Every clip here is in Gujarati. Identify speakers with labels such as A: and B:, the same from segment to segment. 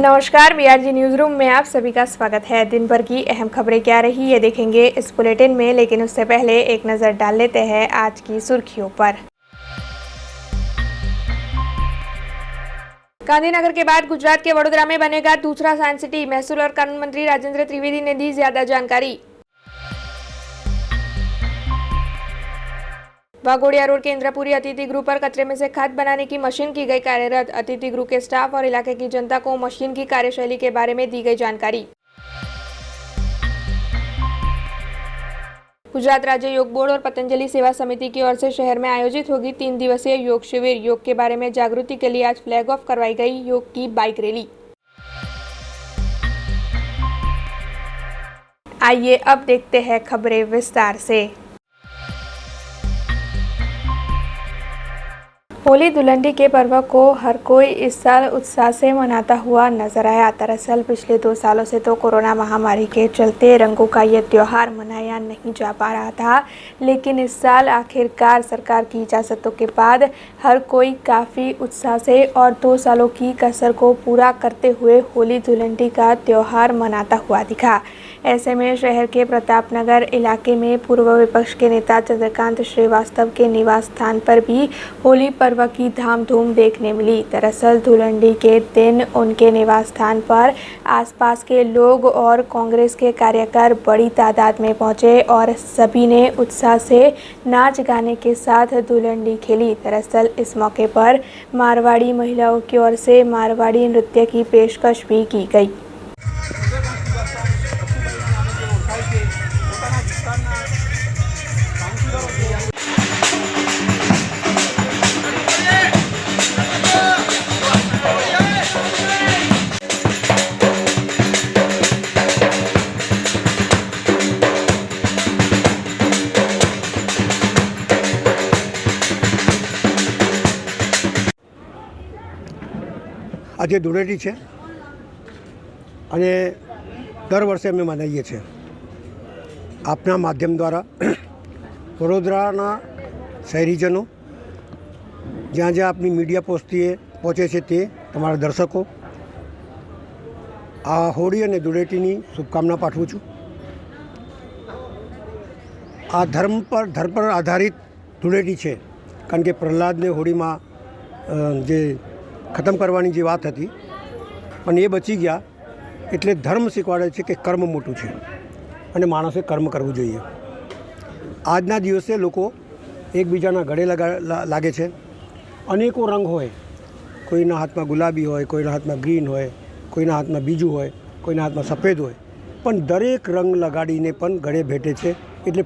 A: नमस्कार, बीआरजी न्यूज रूम में आप सभी का स्वागत है। दिन भर की अहम खबरें क्या रही ये देखेंगे इस बुलेटिन में, लेकिन उससे पहले एक नजर डाल लेते हैं आज की सुर्खियों पर। गांधीनगर के बाद गुजरात के वडोदरा में बनेगा दूसरा साइंस सिटी। महसूल और कानून मंत्री राजेंद्र त्रिवेदी ने दी ज्यादा जानकारी। वाघोडिया रोड के इंद्रपुरी अतिथि गृह पर कचरे में से खाद बनाने की मशीन की गई कार्यरत। अतिथि गृह के स्टाफ और इलाके की जनता को मशीन की कार्यशैली के बारे में दी गई जानकारी। गुजरात राज्य योग बोर्ड और पतंजलि सेवा समिति की ओर से शहर में आयोजित होगी 3 दिवसीय योग शिविर। योग के बारे में जागृति के लिए आज फ्लैग ऑफ करवाई गई योग की बाइक रैली। आइए अब देखते हैं खबरें विस्तार से। होली धुलंडी के पर्व को हर कोई इस साल उत्साह से मनाता हुआ नजर आया। दरअसल पिछले 2 सालों से तो कोरोना महामारी के चलते रंगों का ये त्योहार मनाया नहीं जा पा रहा था, लेकिन इस साल आखिरकार सरकार की इजाज़तों के बाद हर कोई काफ़ी उत्साह से और 2 सालों की कसर को पूरा करते हुए होली धुलंडी का त्योहार मनाता हुआ दिखा। ऐसे में शहर के प्रतापनगर इलाके में पूर्व विपक्ष के नेता चंद्रकांत श्रीवास्तव के निवास स्थान पर भी होली पर्व की धामधूम देखने मिली। दरअसल धुलंडी के दिन उनके निवास स्थान पर आसपास के लोग और कांग्रेस के कार्यकर बड़ी तादाद में पहुंचे और सभी ने उत्साह से नाच गाने के साथ धुलंडी खेली। दरअसल इस मौके पर मारवाड़ी महिलाओं की ओर से मारवाड़ी नृत्य की पेशकश भी की गई।
B: આજે ધૂળેટી છે અને દર વર્ષે અમે મનાવીએ છીએ। આપના માધ્યમ દ્વારા વડોદરાના શહેરીજનો જ્યાં જ્યાં આપની મીડિયા પહોંચે છે તે તમારા દર્શકો આ હોળી અને ધૂળેટીની શુભકામના પાઠવું છું। આ ધર્મ પર આધારિત ધૂળેટી છે, કારણ કે પ્રહલાદને હોળીમાં જે ખતમ કરવાની જે વાત હતી પણ એ બચી ગયા, એટલે ધર્મ શીખવાડે છે કે કર્મ મોટું છે અને માણસે કર્મ કરવું જોઈએ। આજના દિવસે લોકો એકબીજાના ગળે લાગે છે। અનેકો રંગ હોય, કોઈના હાથમાં ગુલાબી હોય, કોઈના હાથમાં ગ્રીન હોય, કોઈના હાથમાં બીજું હોય, કોઈના હાથમાં સફેદ હોય, પણ દરેક રંગ લગાડીને પણ ગળે ભેટે છે। એટલે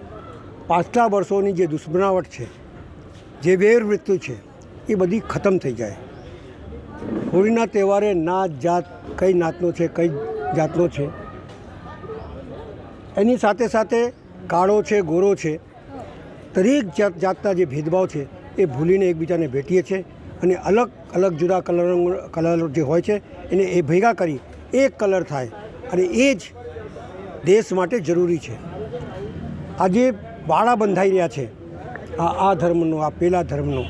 B: પાછલા વર્ષોની જે દુશ્મનાવટ છે, જે વેરવૃત્તિ છે, એ બધી ખતમ થઈ જાય। હોળીના તહેવારે નાત જાત કઈ નાતનો છે, કઈ જાતનો છે, એની સાથે સાથે કાળો છે, ગોરો છે, દરેક જાતના જે ભેદભાવ છે એ ભૂલીને એકબીજાને ભેટીએ છીએ અને અલગ અલગ જુદા કલર જે હોય છે એને એ ભેગા કરી એક કલર થાય અને એ જ દેશ માટે જરૂરી છે। આજે વાળા બંધાઈ રહ્યા છે આ ધર્મનો, આ પેલા ધર્મનો,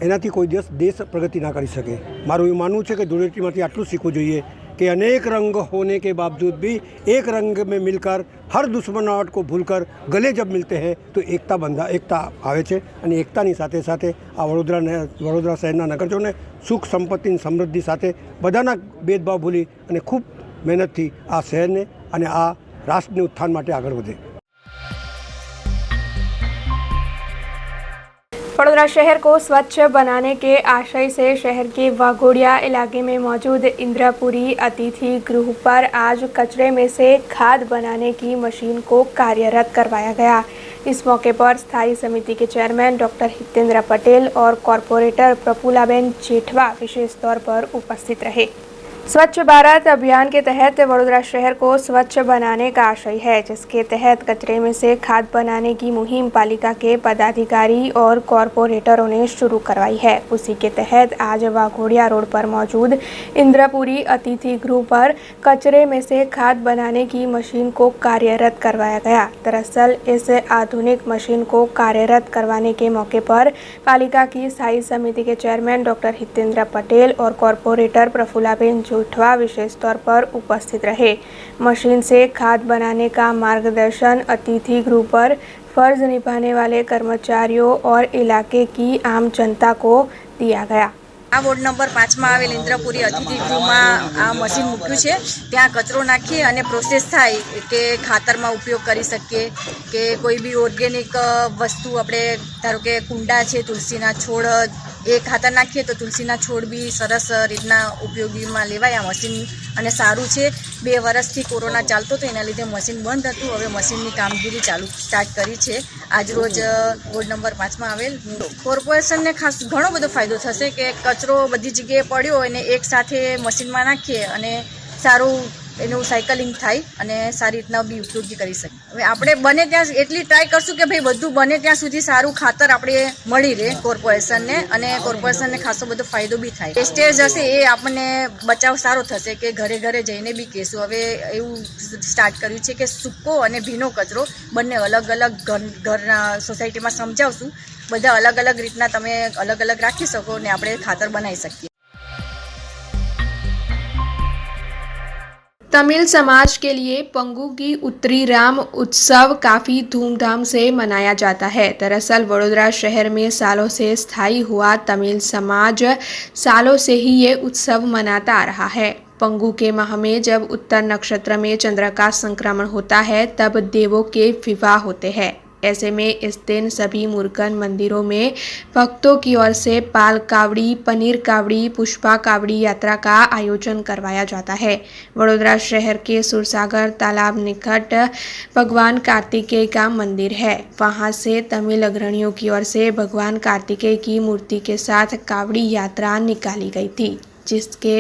B: એનાથી કોઈ દેશ પ્રગતિ ના કરી શકે। મારું એવું માનવું છે કે ધૂળેટીમાંથી આટલું શીખવું જોઈએ कि अनेक रंग होने के बावजूद भी एक रंग में मिलकर हर दुश्मनाहट को भूलकर गले जब मिलते हैं तो एकता आवे छे। अने एकतानी साथे साथे आ वडोदरा शहरना नगरजनोने सुख संपत्ति समृद्धि साथे बधाना भेदभाव भूली अने खूब मेहनतथी आ शहरने अने आ राष्ट्रने उत्थान माटे आगळ वधे।
A: वडोदरा शहर को स्वच्छ बनाने के आशय से शहर के वाघोडिया इलाके में मौजूद इंद्रपुरी अतिथि गृह पर आज कचरे में से खाद बनाने की मशीन को कार्यरत करवाया गया। इस मौके पर स्थायी समिति के चेयरमैन डॉक्टर हितेंद्र पटेल और कॉरपोरेटर प्रफुल्लाबेन जेठवा विशेष तौर पर उपस्थित रहे। स्वच्छ भारत अभियान के तहत वडोदरा शहर को स्वच्छ बनाने का आशय है, जिसके तहत कचरे में से खाद बनाने की मुहिम पालिका के पदाधिकारी और कॉरपोरेटरों ने शुरू करवाई है। उसी के तहत आज वाघोडिया रोड पर मौजूद इंद्रपुरी अतिथि गृह पर कचरे में से खाद बनाने की मशीन को कार्यरत करवाया गया। दरअसल इस आधुनिक मशीन को कार्यरत करवाने के मौके पर पालिका की स्थायी समिति के चेयरमैन डॉक्टर हितेंद्र पटेल और कॉरपोरेटर प्रफुल्लाबेन जुटवा विशेष तौर पर उपस्थित रहे। मशीन से खाद बनाने का मार्गदर्शन अतिथि गृह पर फर्ज निभाने वाले कर्मचारियों और इलाके की आम जनता को दिया गया।
C: आ वोर्ड नंबर 5 में आवेल इंद्रपुरी अतिथि गृहમાં આ મશીન મૂક્યું છે। ત્યાં કચરો નાખી અને પ્રોસેસ થાય કે ખાતરમાં ઉપયોગ કરી શકીએ કે કોઈ બી ઓર્ગેનિક વસ્તુ આપણે ધારો કે કુંડા છે તુલસીના છોડ એ ખાતર નાખીએ તો તુલસીના છોડ બી સરસ રીતના ઉપયોગીમાં લેવાય આ મશીન અને સારું છે। 2 વર્ષથી કોરોના ચાલતો તો એના લીધે મશીન બંધ હતું, હવે મશીનની કામગીરી સ્ટાર્ટ કરી છે। આજરોજ વોર્ડ નંબર 5 માં આવેલ કોર્પોરેશનને ખાસ ઘણો બધો ફાયદો થશે કે કચરો બધી જગ્યાએ પડ્યો અને એક સાથે મશીનમાં નાખીએ અને સારું એનું સાયકલિંગ થાય અને સારી રીતના બી ઉપયોગી કરી શકીએ। હવે આપણે બને ત્યાં એટલી ટ્રાય કરશું કે ભાઈ બધું બને ત્યાં સુધી સારું ખાતર આપણે મળી રહે કોર્પોરેશનને અને કોર્પોરેશનને ખાસો બધો ફાયદો બી થાય। વેસ્ટેજ હશે એ આપણને બચાવ સારો થશે કે ઘરે ઘરે જઈને બી કહેશું। હવે એવું સ્ટાર્ટ કર્યું છે કે સૂકો અને ભીનો કચરો બંને અલગ અલગ ઘરના સોસાયટીમાં સમજાવશું, બધા અલગ અલગ રીતના તમે અલગ અલગ રાખી શકો ને આપણે ખાતર બનાવી શકીએ।
A: तमिल समाज के लिए पंगु की उत्तरी राम उत्सव काफ़ी धूमधाम से मनाया जाता है। दरअसल वडोदरा शहर में सालों से स्थायी हुआ तमिल समाज सालों से ही ये उत्सव मनाता आ रहा है। पंगु के माह में जब उत्तर नक्षत्र में चंद्र का संक्रमण होता है तब देवों के विवाह होते हैं। ऐसे में इस दिन सभी मुरुगन मंदिरों में भक्तों की ओर से पाल कावड़ी, पनीर कावड़ी, पुष्पा कावड़ी यात्रा का आयोजन करवाया जाता है। वडोदरा शहर के सुरसागर तालाब निकट भगवान कार्तिकेय का मंदिर है। वहां से तमिल अग्रणियों की ओर से भगवान कार्तिकेय की मूर्ति के साथ कावड़ी यात्रा निकाली गई थी, जिसके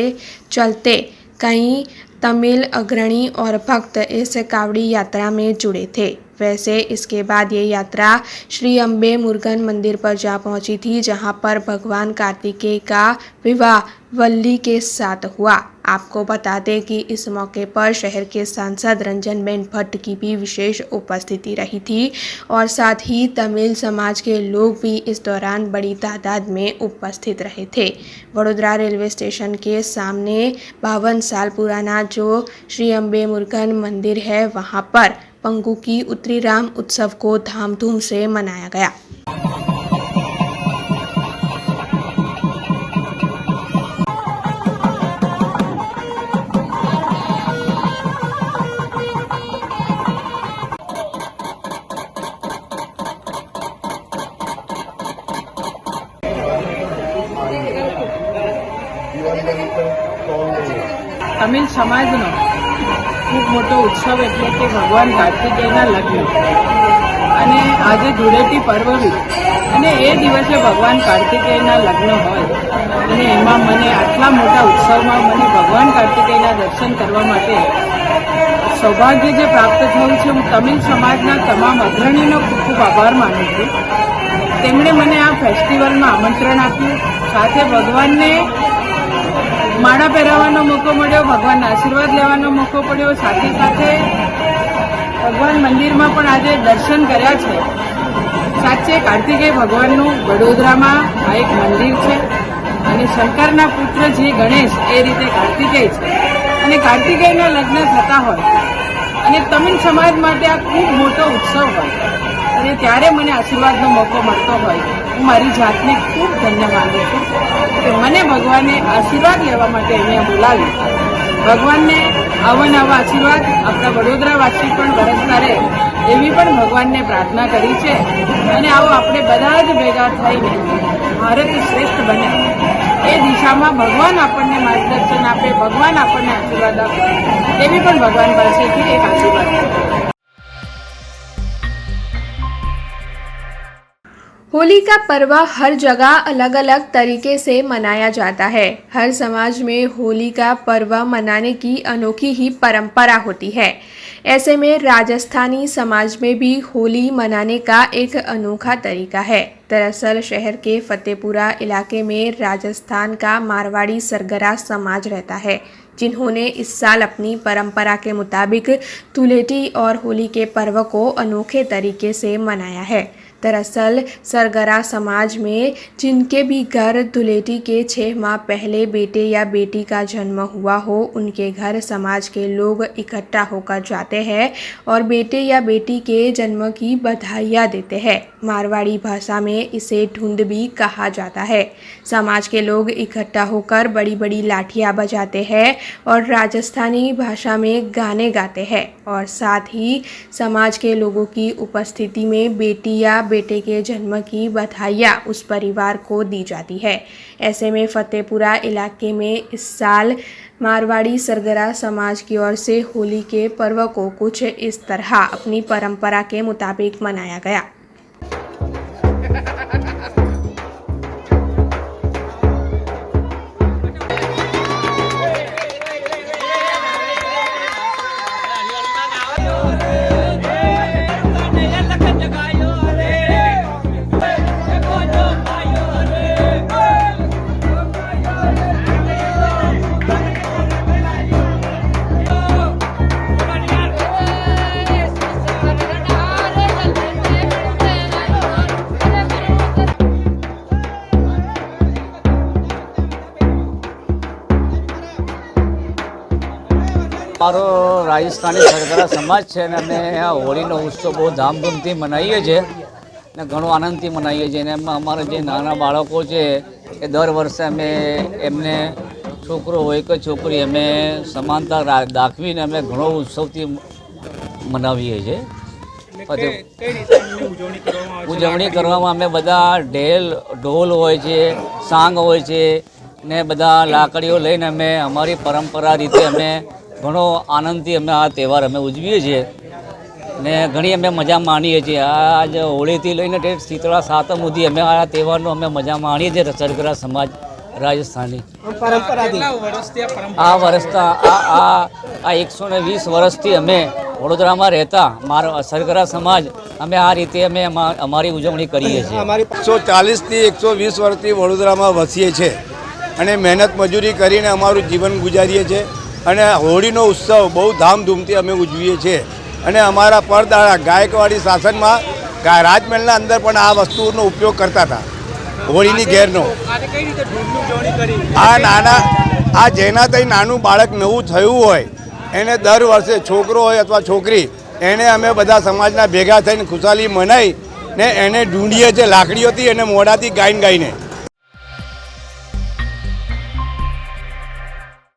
A: चलते कई तमिल अग्रणी और भक्त इस कावड़ी यात्रा में जुड़े थे। वैसे इसके बाद ये यात्रा श्री अम्बे मुरुगन मंदिर पर जा पहुंची थी, जहां पर भगवान कार्तिकेय का विवाह वल्ली के साथ हुआ। आपको बता दें कि इस मौके पर शहर के सांसद रंजनबेन भट्ट की भी विशेष उपस्थिति रही थी और साथ ही तमिल समाज के लोग भी इस दौरान बड़ी तादाद में उपस्थित रहे थे। वडोदरा रेलवे स्टेशन के सामने 52 साल पुराना जो श्री अम्बे मुरुगन मंदिर है, वहां पर पंगु की उत्तरी राम उत्सव को धामधूम से मनाया गया।
D: तमिल समाजનો ખૂબ મોટો ઉત્સવ એટલે કે ભગવાન કાર્તિકેયના લગ્ન અને આજે ધૂળેટી પર્વ બી અને એ દિવસે ભગવાન કાર્તિકેયના લગ્ન હોય અને એમાં મને આટલા મોટા ઉત્સવમાં મને ભગવાન કાર્તિકેયના દર્શન કરવા માટે સૌભાગ્ય જે પ્રાપ્ત થયું છે, હું તમિલ સમાજના તમામ અગ્રણીનો ખૂબ ખૂબ આભાર માનું છું। તેમણે મને આ ફેસ્ટિવલમાં આમંત્રણ આપ્યું, સાથે ભગવાનને માળા પહેરાવવાનો મોકો મળ્યો, ભગવાનના આશીર્વાદ લેવાનો મોકો પડ્યો, સાથે સાથે ભગવાન મંદિરમાં પણ આજે દર્શન કર્યા છે। સાચે કાર્તિકેય ભગવાનનું વડોદરામાં આ એક મંદિર છે અને શંકરના પુત્ર જે ગણેશ એ રીતે કાર્તિકેય છે અને કાર્તિકેયના લગ્ન થતા હોય અને તમિલ સમાજ માટે આ ખૂબ મોટો ઉત્સવ હોય અને ત્યારે મને આશીર્વાદનો મોકો મળતો હોય, હું મારી જાતને ખૂબ ધન્ય માનું છું કે મને ભગવાને આશીર્વાદ લેવા માટે અહીંયા બોલાવી। ભગવાનને આવા આશીર્વાદ આપણા વડોદરાવાસી પણ વરસતા રહે એવી પણ ભગવાનને પ્રાર્થના કરી છે અને આવો આપણે બધા જ ભેગા થઈને ભારત શ્રેષ્ઠ બને એ દિશામાં ભગવાન આપણને માર્ગદર્શન આપે, ભગવાન આપણને આશીર્વાદ આપે એવી પણ ભગવાન પાસેથી એક આશીર્વાદ છે।
A: होली का पर्व हर जगह अलग अलग तरीके से मनाया जाता है। हर समाज में होली का पर्व मनाने की अनोखी ही परंपरा होती है। ऐसे में राजस्थानी समाज में भी होली मनाने का एक अनोखा तरीका है। दरअसल शहर के फतेहपुरा इलाके में राजस्थान का मारवाड़ी सरगरा समाज रहता है, जिन्होंने इस साल अपनी परंपरा के मुताबिक धुलेटी और होली के पर्व को अनोखे तरीके से मनाया है। दरअसल सरगरा समाज में जिनके भी घर धुलेटी के 6 माह पहले बेटे या बेटी का जन्म हुआ हो, उनके घर समाज के लोग इकट्ठा होकर जाते हैं और बेटे या बेटी के जन्म की बधाइयाँ देते हैं। मारवाड़ी भाषा में इसे ढूंढ भी कहा जाता है। समाज के लोग इकट्ठा होकर बड़ी बड़ी लाठियाँ बजाते हैं और राजस्थानी भाषा में गाने गाते हैं और साथ ही समाज के लोगों की उपस्थिति में बेटी या बेटे के जन्म की बधाइयाँ उस परिवार को दी जाती है। ऐसे में फतेहपुरा इलाके में इस साल मारवाड़ी सरगरा समाज की ओर से होली के पर्व को कुछ इस तरह अपनी परंपरा के मुताबिक मनाया गया।
E: મારો રાજસ્થાની સરગરા સમાજ છે ને અમે આ હોળીનો ઉત્સવ બહુ ધામધૂમથી મનાવીએ છીએ ને ઘણો આનંદથી મનાવીએ છીએ. અને એમાં અમારા જે નાના બાળકો છે એ દર વર્ષે અમે એમને છોકરો હોય કે છોકરી અમે સમાનતા દાખવીને અમે ઘણો ઉત્સવથી મનાવીએ છીએ. ઉજવણી કરવામાં અમે બધા ઢોલ હોય છે, સાંગ હોય છે ને બધા લાકડીઓ લઈને અમે અમારી પરંપરા રીતે અમે ઘણો આનંદથી અમે આ તહેવાર અમે ઉજવીએ છીએ ને ઘણી અમે મજા માણીએ છીએ. આજ હોળીથી લઈને શીતળા સાતમ સુધી અમે આ તહેવારનો અમે મજા માણીએ છીએ. સરગરા સમાજ રાજસ્થાની આ વર્ષના આ 120 વર્ષથી અમે વડોદરામાં રહેતા સરગરા સમાજ અમે આ રીતે અમે અમારી ઉજવણી કરીએ છીએ.
F: 140થી 120 વર્ષથી વડોદરામાં વસીએ છીએ અને મહેનત મજૂરી કરીને અમારું જીવન ગુજારીએ છીએ. અને હોળીનો ઉત્સવ બહુ ધામધૂમથી અમે ઉજવીએ છીએ. અને અમારા પરદાદા ગાયકવાડી શાસનમાં રાજમહેલના અંદર પણ આ વસ્તુનો ઉપયોગ કરતા હતા, હોળીની ઘેરનો. આ જેનાથી નાનું બાળક નવું થયું હોય એને દર વર્ષે છોકરો હોય અથવા છોકરી એને અમે બધા સમાજના ભેગા થઈને ખુશાલી મનાવી ને એને ઢૂંઢીએ છીએ લાકડીઓથી અને મોઢાથી ગાઈને.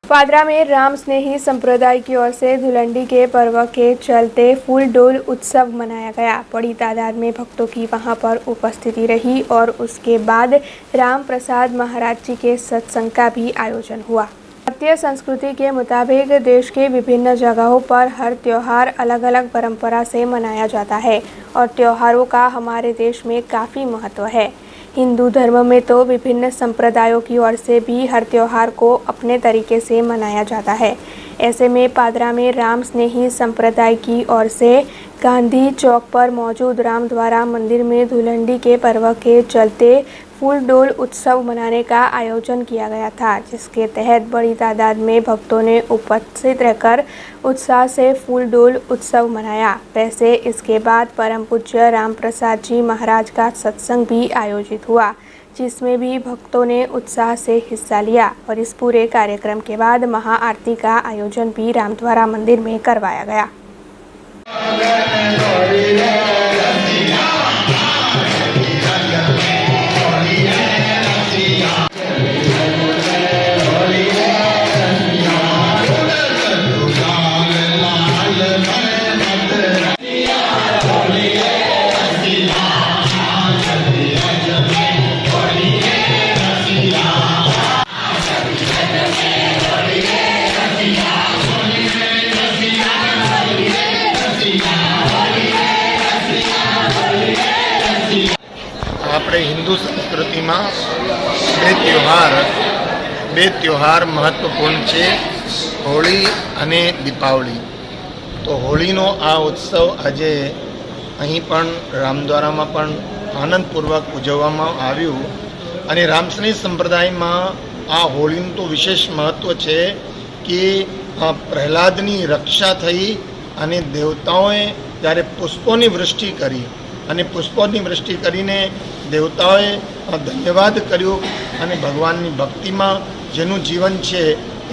A: पादरा में राम स्नेही संप्रदाय की ओर से धुलंडी के पर्व के चलते फूल डोल उत्सव मनाया गया। बड़ी तादाद में भक्तों की वहां पर उपस्थिति रही और उसके बाद राम प्रसाद महाराज जी के सत्संग का भी आयोजन हुआ। भारतीय संस्कृति के मुताबिक देश के विभिन्न जगहों पर हर त्योहार अलग अलग परंपरा से मनाया जाता है और त्योहारों का हमारे देश में काफ़ी महत्व है। हिंदू धर्म में तो विभिन्न संप्रदायों की ओर से भी हर त्योहार को अपने तरीके से मनाया जाता है। ऐसे में पादरा में राम स्नेही संप्रदाय की ओर से गांधी चौक पर मौजूद रामद्वारा मंदिर में धुलंडी के पर्व के चलते फूल डोल उत्सव मनाने का आयोजन किया गया था, जिसके तहत बड़ी तादाद में भक्तों ने उपस्थित रहकर उत्साह से फूल डोल उत्सव मनाया। वैसे इसके बाद परम पूज्य राम प्रसाद जी महाराज का सत्संग भी आयोजित हुआ, जिसमें भी भक्तों ने उत्साह से हिस्सा लिया और इस पूरे कार्यक्रम के बाद महाआरती का आयोजन भी रामद्वारा मंदिर में करवाया गया।
G: આપણે હિન્દુ સંસ્કૃતિમાં બે ત્યોહાર મહત્વપૂર્ણ છે, હોળી અને દીપાવળી. તો હોળીનો આ ઉત્સવ આજે અહીં પણ રામદ્વારામાં પણ આનંદપૂર્વક ઉજવવામાં આવ્યું. અને રામસ્નેહી સંપ્રદાયમાં આ હોળીનું તો વિશેષ મહત્ત્વ છે કે પ્રહલાદની રક્ષા થઈ અને દેવતાઓએ જ્યારે પુષ્પોની વૃષ્ટિ કરી અને પુષ્પોની વૃષ્ટિ કરીને દેવતાઓએ ધન્યવાદ કર્યો અને ભગવાનની ભક્તિમાં જેનું જીવન છે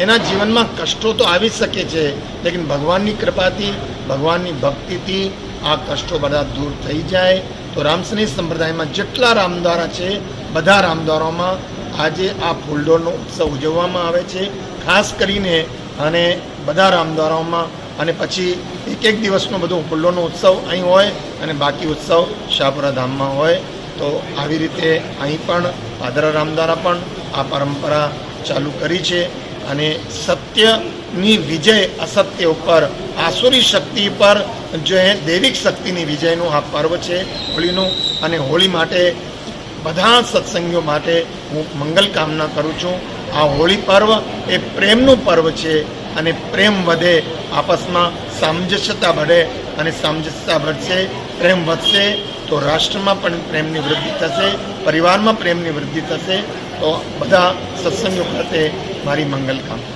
G: એના જીવનમાં કષ્ટો તો આવી શકે છે, લેકિન ભગવાનની કૃપાથી ભગવાનની ભક્તિથી આ કષ્ટો બધા દૂર થઈ જાય. તો રામસની સંપ્રદાયમાં જેટલા રામદ્વારા છે બધા રામદ્વારામાં આજે આ ફૂલડોળનો ઉત્સવ ઉજવવામાં આવે છે, ખાસ કરીને. અને બધા રામદ્વારાઓમાં અને પછી એક દિવસનો બધો ફૂલડોળનો ઉત્સવ અહીં હોય અને બાકી ઉત્સવ શાહપુરા ધામમાં હોય. તો આવી રીતે અહીં પણ પાદરા રામદ્વારા પણ આ પરંપરા ચાલુ કરી છે. અને સત્યની વિજય અસત્ય ઉપર, આસુરી શક્તિ પર જે દૈવિક શક્તિની વિજયનું આ પર્વ છે હોળીનું. અને હોળી માટે બધા સત્સંગીઓ માટે હું મંગલ કામના કરું છું. આ હોળી પર્વ એ પ્રેમનું પર્વ છે અને પ્રેમ વધે, આપસમાં સામંજસ્યતા વધે અને સામંજસ્યતા વધશે, પ્રેમ વધશે તો રાષ્ટ્રમાં પણ પ્રેમની વૃદ્ધિ થશે, પરિવારમાં પ્રેમની વૃદ્ધિ થશે. તો બધા સત્સંગીઓ પ્રત્યે મારી मंगल कामना.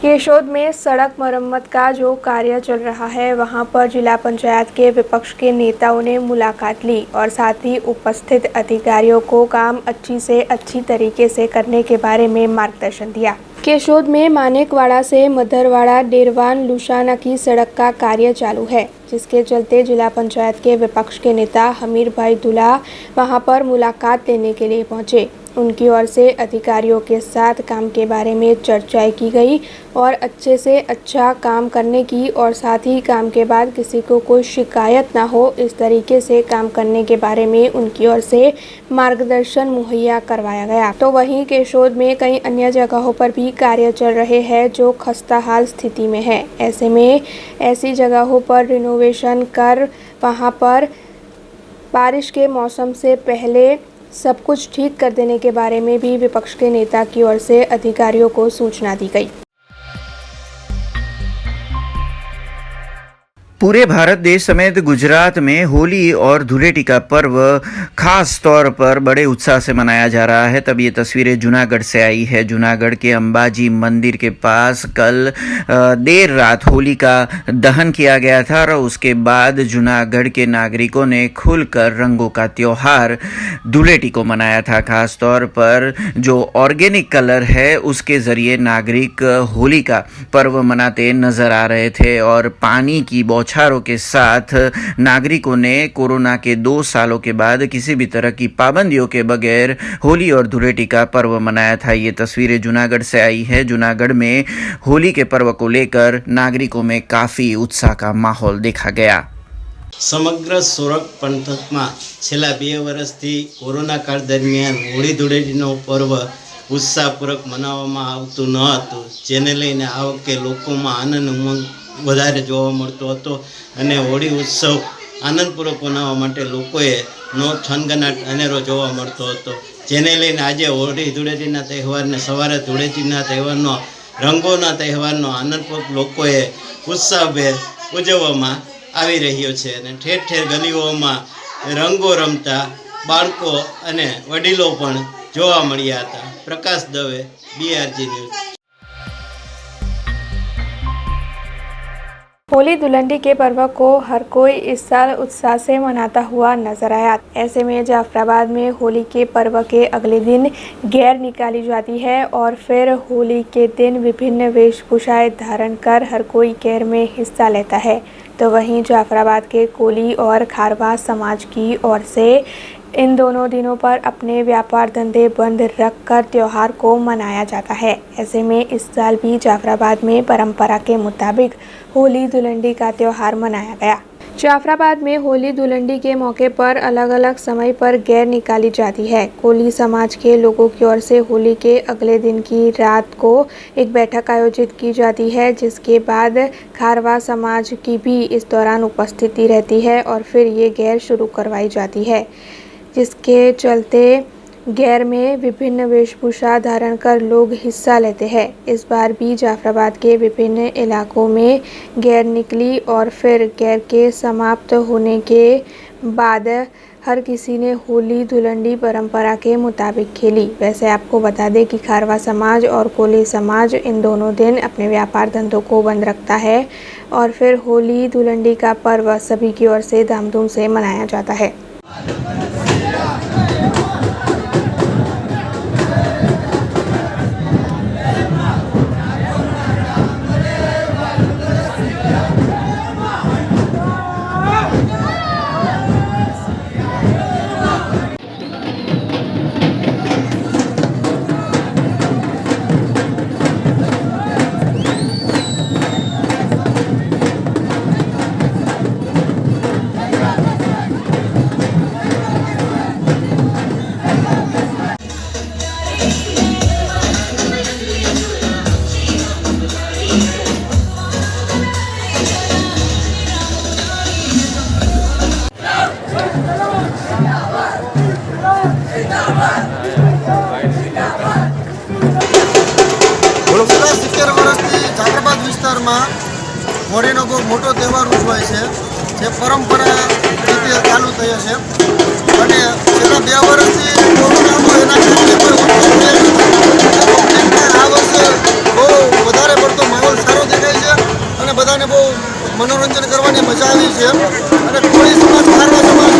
A: केशोद में सड़क मरम्मत का जो कार्य चल रहा है वहां पर जिला पंचायत के विपक्ष के नेताओं ने मुलाकात ली और साथ ही उपस्थित अधिकारियों को काम अच्छी से अच्छी तरीके से करने के बारे में मार्गदर्शन दिया. केशोद में मानेकवाड़ा से मधरवाड़ा डेरवान लुशाना की सड़क का कार्य चालू है, जिसके चलते जिला पंचायत के विपक्ष के नेता हमीर भाई दुल्हा वहां पर मुलाकात लेने के लिए पहुंचे. उनकी ओर से अधिकारियों के साथ काम के बारे में चर्चाएं की गई और अच्छे से अच्छा काम करने की और साथ ही काम के बाद किसी को कोई शिकायत ना हो इस तरीके से काम करने के बारे में उनकी ओर से मार्गदर्शन मुहैया करवाया गया. तो वहीं केशोद में कई अन्य जगहों पर भी कार्य चल रहे हैं जो खस्ताहाल स्थिति में है. ऐसे में ऐसी जगहों पर रिनोवेशन कर वहां पर बारिश के मौसम से पहले सब कुछ ठीक कर देने के बारे में भी विपक्ष के नेता की ओर से अधिकारियों को सूचना दी गई.
H: पूरे भारत देश समेत गुजरात में होली और धूळेटी का पर्व खास तौर पर बड़े उत्साह से मनाया जा रहा है. तब ये तस्वीरें जूनागढ़ से आई है. जूनागढ़ के अंबाजी मंदिर के पास कल देर रात होली का दहन किया गया था और उसके बाद जूनागढ़ के नागरिकों ने खुलकर रंगों का त्योहार धूळेटी को मनाया था. खास तौर पर जो ऑर्गेनिक कलर है उसके जरिए नागरिक होली का पर्व मनाते नजर आ रहे थे और पानी की बौछारों के साथ नागरिकों ने कोरोना के 2 सालों के बाद किसी भी तरह की पाबंदियों के बगैर होली और धूळेटी का पर्व मनाया था. ये तस्वीरें जूनागढ़ से आई है. जूनागढ़ में होली के पर्व को लेकर नागरिकों में काफ़ी उत्साह का माहौल देखा गया.
I: समग्र सोरठ पंथकમાં છેલ્લા 2 વર્ષથી કોરોના કાળ દરમિયાન હોળી ધૂળેટીનો पर्व ઉત્સાહપૂર્વક મનાવવામાં આવતું ન હતું, જેને લઈને આ વખતે લોકોમાં આનંદ ઉમંગ વધારે જોવા મળતો હતો અને હોળી ઉત્સવ આનંદપૂર્વક મનાવવા માટે લોકોએ નો થનગનાટ અનેરો જોવા મળતો હતો, જેને લઈને આજે હોળી ધૂળેટીના તહેવારને સવારે ધૂળેટીના તહેવારનો રંગોના તહેવારનો આનંદપૂર્વક લોકોએ ઉત્સાહભેર ઉજવવામાં આવી રહ્યો છે અને ઠેર ઠેર ગલીઓમાં રંગો રમતા બાળકો અને વડીલો પણ જોવા મળ્યા હતા. પ્રકાશ દવે, BRG ન્યૂઝ.
A: होली धुलंडी के पर्व को हर कोई इस साल उत्साह से मनाता हुआ नजर आया. ऐसे में जाफराबाद में होली के पर्व के अगले दिन गैर निकाली जाती है और फिर होली के दिन विभिन्न वेशभूषाएं धारण कर हर कोई गैर में हिस्सा लेता है. तो वहीं जाफराबाद के कोली और खारवा समाज की ओर से इन दोनों दिनों पर अपने व्यापार धंधे बंद रखकर त्योहार को मनाया जाता है. ऐसे में इस साल भी जाफराबाद में परंपरा के मुताबिक होली धुलंडी का त्योहार मनाया गया. जाफराबाद में होली धुलंडी के मौके पर अलग अलग समय पर गैर निकाली जाती है. कोली समाज के लोगों की ओर से होली के अगले दिन की रात को एक बैठक आयोजित की जाती है, जिसके बाद खारवा समाज की भी इस दौरान उपस्थिति रहती है और फिर ये गैर शुरू करवाई जाती है, जिसके चलते गैर में विभिन्न वेशभूषा धारण कर लोग हिस्सा लेते हैं. इस बार भी जाफराबाद के विभिन्न इलाकों में गैर निकली और फिर गैर के समाप्त होने के बाद हर किसी ने होली धुलंडी परंपरा के मुताबिक खेली। वैसे आपको बता दें कि खारवा समाज और कोली समाज इन दोनों दिन अपने व्यापार धंधों को बंद रखता है और फिर होली धुलंडी का पर्व सभी की ओर से धामधूम से मनाया जाता है।
J: છેલ્લા 70 વર્ષથી જાફરાબાદ વિસ્તારમાં હોળીનો બહુ મોટો તહેવાર ઉજવાય છે, જે પરંપરા રીતે ચાલુ થઈ છે અને છેલ્લા 2 વર્ષથી કોરોનાનો એના કારણે કોઈ ઉત્સવ થયો નથી। આ વર્ષે બહુ વધારે પડતો માહોલ સારો દેખાય છે અને બધાને બહુ મનોરંજન કરવાની મજા આવી છે અને કોળી સમાજ ખારવા સમાજ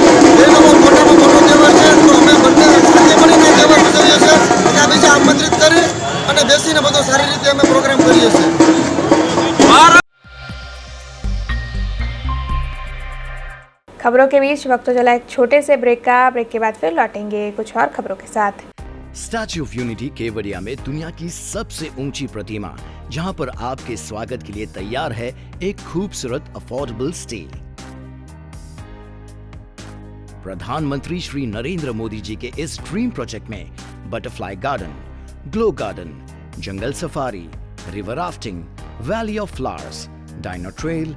J: એનો બહુ મોટામાં મોટો તહેવાર છે, તો અમે બંને સાથે મળીને તહેવાર ઉજવીએ છીએ અને આ બીજા આમંત્રિત કરી અને બેસીને બધો સારી રીતે અમે પ્રોગ્રામ કરીએ છીએ।
A: खबरों के बीच वक्त तो चला एक छोटे से ब्रेक का। ब्रेक के बाद फिर लौटेंगे कुछ और खबरों के साथ।
K: स्टैच्यू ऑफ यूनिटी केवड़िया में दुनिया की सबसे ऊंची प्रतिमा, जहां पर आपके स्वागत के लिए तैयार है एक खूबसूरत अफोर्डेबल स्टे। प्रधानमंत्री श्री नरेंद्र मोदी जी के इस ड्रीम प्रोजेक्ट में butterfly garden, glow garden, jungle safari, river rafting, valley of flowers, dino trail,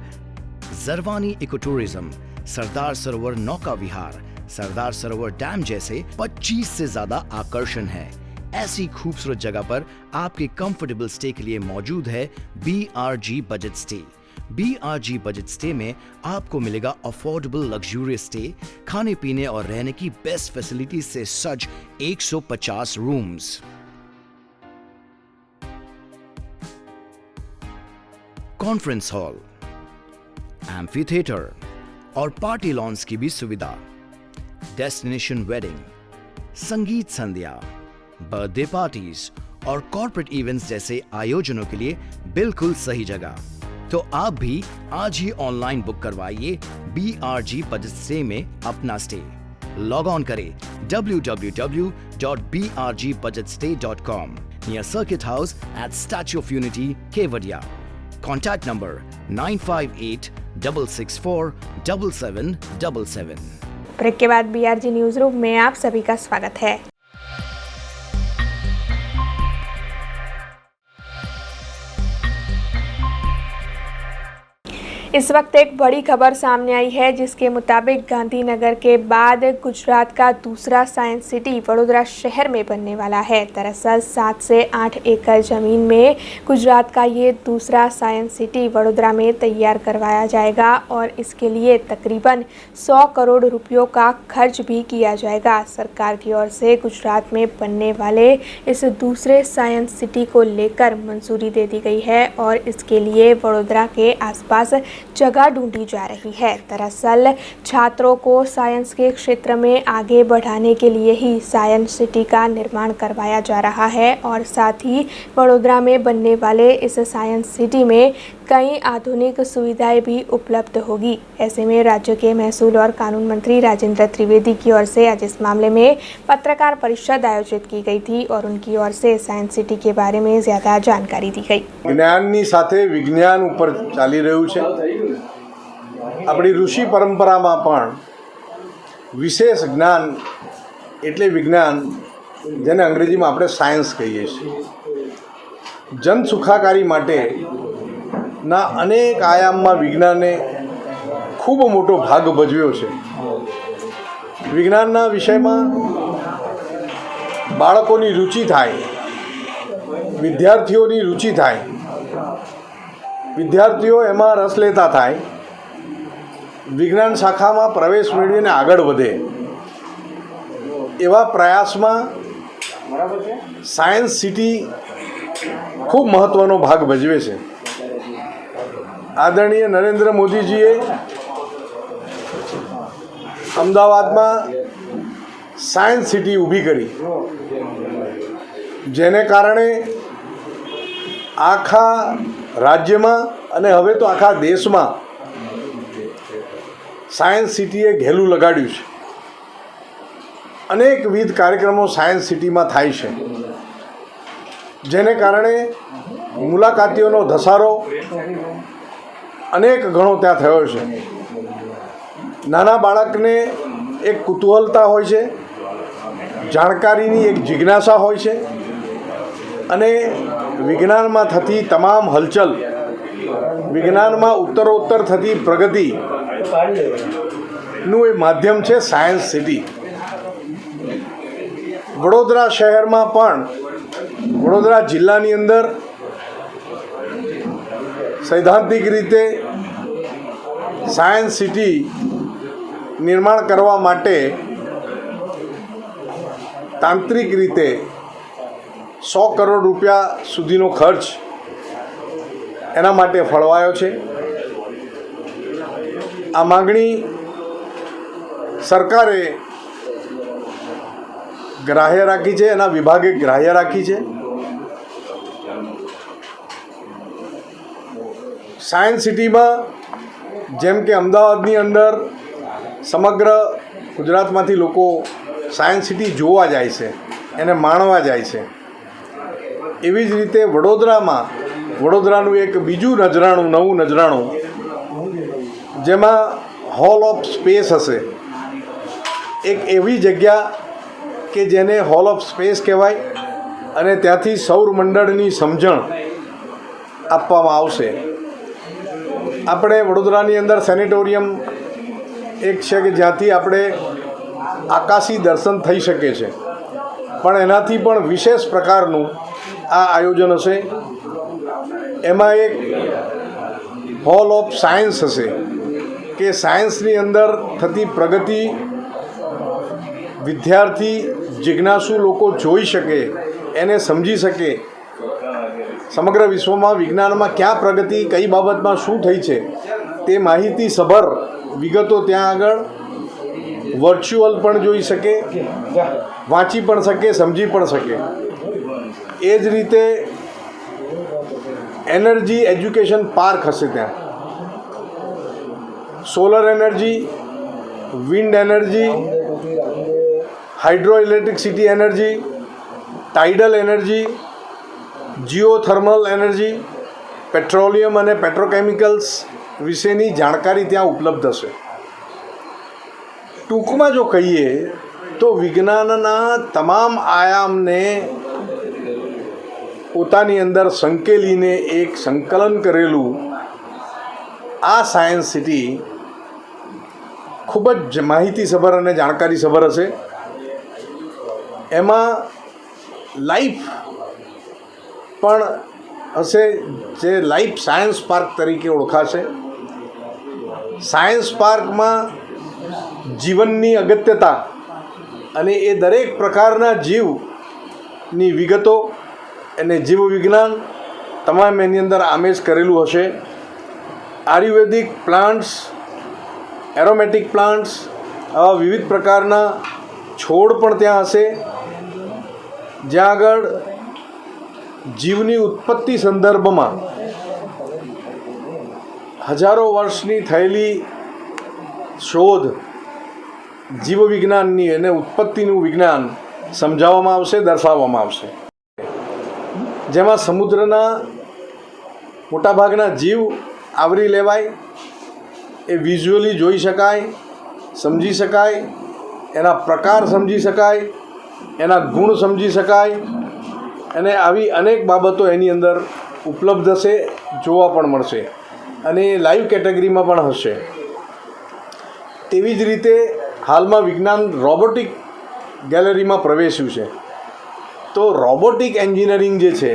K: Jarwani eco tourism, Sardar Sarovar नौका विहार, सरदार सरोवर डैम जैसे 25 से ज्यादा आकर्षण है। ऐसी खूबसूरत जगह पर आपके कंफर्टेबल स्टे के लिए मौजूद है BRG budget stay. BRG budget stay में आपको मिलेगा अफोर्डेबल लग्जूरियस स्टे, खाने पीने और रहने की बेस्ट फैसिलिटीज से सज 150 rooms. Conference hall, amphi theatre और पार्टी लॉन्स की भी सुविधा, डेस्टिनेशन वेडिंग, संगीत संध्या, बर्थडे पार्टीज और कॉर्पोरेट इवेंट्स जैसे आयोजनों के लिए बिल्कुल सही जगह। तो आप भी आज ही ऑनलाइन बुक करवाइए BRG बजट स्टे में अपना स्टे। लॉग ऑन करें www.brgbudgetstay.com near circuit house at Statue of Unity Kevadia. Contact number 9586647777।
A: Break के बाद BRG न्यूज रूम में आप सभी का स्वागत है। इस वक्त एक बड़ी खबर सामने आई है, जिसके मुताबिक गांधीनगर के बाद गुजरात का दूसरा साइंस सिटी वडोदरा शहर में बनने वाला है। दरअसल 7 से 8 एकड़ जमीन में गुजरात का ये दूसरा साइंस सिटी वडोदरा में तैयार करवाया जाएगा और इसके लिए तकरीबन 100 करोड़ रुपयों का खर्च भी किया जाएगा। सरकार की ओर से गुजरात में बनने वाले इस दूसरे साइंस सिटी को लेकर मंजूरी दे दी गई है और इसके लिए वडोदरा के आसपास जगह ढूंढी जा रही है। दरअसल छात्रों को साइंस के क्षेत्र में आगे बढ़ाने के लिए ही साइंस सिटी का निर्माण करवाया जा रहा है और साथ ही वडोदरा में बनने वाले इस साइंस सिटी में कई आधुनिक सुविधाएं भी उपलब्ध होगी। ऐसे में राज्य के महसूल और कानून मंत्री राजेंद्र त्रिवेदी की ओर से आज इस मामले में पत्रकार परिषद आयोजित की गई थी और उनकी ओर से साइंस सिटी के बारे में ज्यादा जानकारी दी गई।
L: જ્ઞાનની સાથે વિજ્ઞાન ઉપર ચાલી રહ્યું છે। આપણી ઋષિ પરંપરામાં પણ વિશેષ જ્ઞાન એટલે વિજ્ઞાન, જેને અંગ્રેજીમાં આપણે સાયન્સ કહીએ છીએ, જન સુખાકારી માટેના અનેક આયામમાં વિજ્ઞાને ખૂબ મોટો ભાગ ભજવ્યો છે। વિજ્ઞાનના વિષયમાં બાળકોની રુચિ થાય, વિદ્યાર્થીઓની રુચિ થાય, વિદ્યાર્થીઓ એમાં રસ લેતા થાય, વિજ્ઞાન શાખામાં પ્રવેશ મેળવીને આગળ વધે એવા પ્રયાસમાં સાયન્સ સિટી ખૂબ મહત્ત્વનો ભાગ ભજવે છે. આદરણીય નરેન્દ્ર મોદીજીએ અમદાવાદમાં સાયન્સ સિટી ઊભી કરી, જેને કારણે આખા રાજ્યમાં અને હવે તો આખા દેશમાં સાયન્સ સિટીએ ઘેલું લગાડ્યું છે. અનેકવિધ કાર્યક્રમો સાયન્સ સિટીમાં થાય છે, જેને કારણે મુલાકાતીઓનો ધસારો અનેક ગણો ત્યાં થયો છે. નાના બાળકને એક કુતૂહલતા હોય છે, જાણકારીની એક જિજ્ઞાસા હોય છે, અને વિજ્ઞાનમાં થતી તમામ હલચલ, વિજ્ઞાનમાં ઉત્તરોત્તર થતી પ્રગતિનું એ માધ્યમ છે સાયન્સ સિટી. વડોદરા શહેરમાં પણ, વડોદરા જિલ્લાની અંદર સૈદ્ધાંતિક રીતે સાયન્સ સિટી નિર્માણ કરવા માટે તાંત્રિક રીતે 100 કરોડ રૂપિયા સુધીનો ખર્ચ એના માટે ફળવાયો છે. આ માગણી સરકારે ગ્રાહ્ય રાખી છે, એના વિભાગે ગ્રાહ્ય રાખી છે. સાયન્સ સિટીમાં જેમ કે અમદાવાદની અંદર સમગ્ર ગુજરાતમાંથી લોકો સાયન્સ સિટી જોવા જાય છે, એને માણવા જાય છે, એવી જ રીતે વડોદરામાં વડોદરાનું એક બીજું નજરાણું, નવું નજરાણું, જેમાં હોલ ઓફ સ્પેસ હશે. એક એવી જગ્યા કે જેને હોલ ઓફ સ્પેસ કહેવાય, અને ત્યાંથી સૌરમંડળની સમજણ આપવામાં આવશે. આપણે વડોદરાની અંદર સેનેટોરિયમ એક છે કે જ્યાંથી આપણે આકાશી દર્શન થઈ શકે છે, પણ એનાથી પણ વિશેષ પ્રકારનું આ આયોજન હશે. એમાં એક હોલ ઓફ સાયન્સ હશે કે સાયન્સની અંદર થતી પ્રગતિ વિદ્યાર્થી, જિજ્ઞાસુ લોકો જોઈ શકે, એને સમજી શકે. સમગ્ર વિશ્વમાં વિજ્ઞાનમાં ક્યાં પ્રગતિ, કઈ બાબતમાં શું થઈ છે, તે માહિતીસભર વિગતો ત્યાં આગળ વર્ચ્યુઅલ પણ જોઈ શકે, વાંચી પણ શકે, સમજી પણ શકે. એ જ રીતે એનર્જી એજ્યુકેશન પાર્ક હશે. ત્યાં solar energy, wind energy, hydro electricity energy, tidal energy, geothermal energy, petroleum અને પેટ્રોકેમિકલ્સ વિશેની જાણકારી ત્યાં ઉપલબ્ધ હશે. ટૂંકમાં જો કહીએ તો વિજ્ઞાનના તમામ આયામને પોતાની અંદર સંકેલીને એક સંકલન કરેલું આ સાયન્સ સિટી ખૂબ જ માહિતીસભર અને જાણકારીસભર હશે. એમાં લાઈફ પણ હશે, જે લાઈફ સાયન્સ પાર્ક તરીકે ઓળખાશે. સાયન્સ પાર્કમાં જીવનની અગત્યતા અને એ દરેક પ્રકારના જીવની વિગતો અને જીવ વિજ્ઞાન તમામ એની અંદર આમેજ કરેલું હશે. આયુર્વેદિક પ્લાન્ટ્સ, એરોમેટિક પ્લાન્ટ્સ, આવા વિવિધ પ્રકારના છોડ પણ ત્યાં હશે, જ્યાં આગળ જીવની ઉત્પત્તિ સંદર્ભમાં હજારો વર્ષની થયેલી શોધ જીવવિજ્ઞાનની અને ઉત્પત્તિનું વિજ્ઞાન સમજાવવામાં આવશે, દર્શાવવામાં આવશે. જેમાં સમુદ્રના મોટાભાગના જીવ આવરી લેવાય, એ વિઝ્યુઅલી જોઈ શકાય, સમજી શકાય, એના પ્રકાર સમજી શકાય, એના ગુણ સમજી શકાય, અને આવી અનેક બાબતો એની અંદર ઉપલબ્ધ હશે, જોવા પણ મળશે, અને લાઈવ કેટેગરીમાં પણ હશે. તેવી જ રીતે હાલમાં વિજ્ઞાન રોબોટિક ગેલેરીમાં પ્રવેશ્યું છે. તો રોબોટિક એન્જિનિયરિંગ જે છે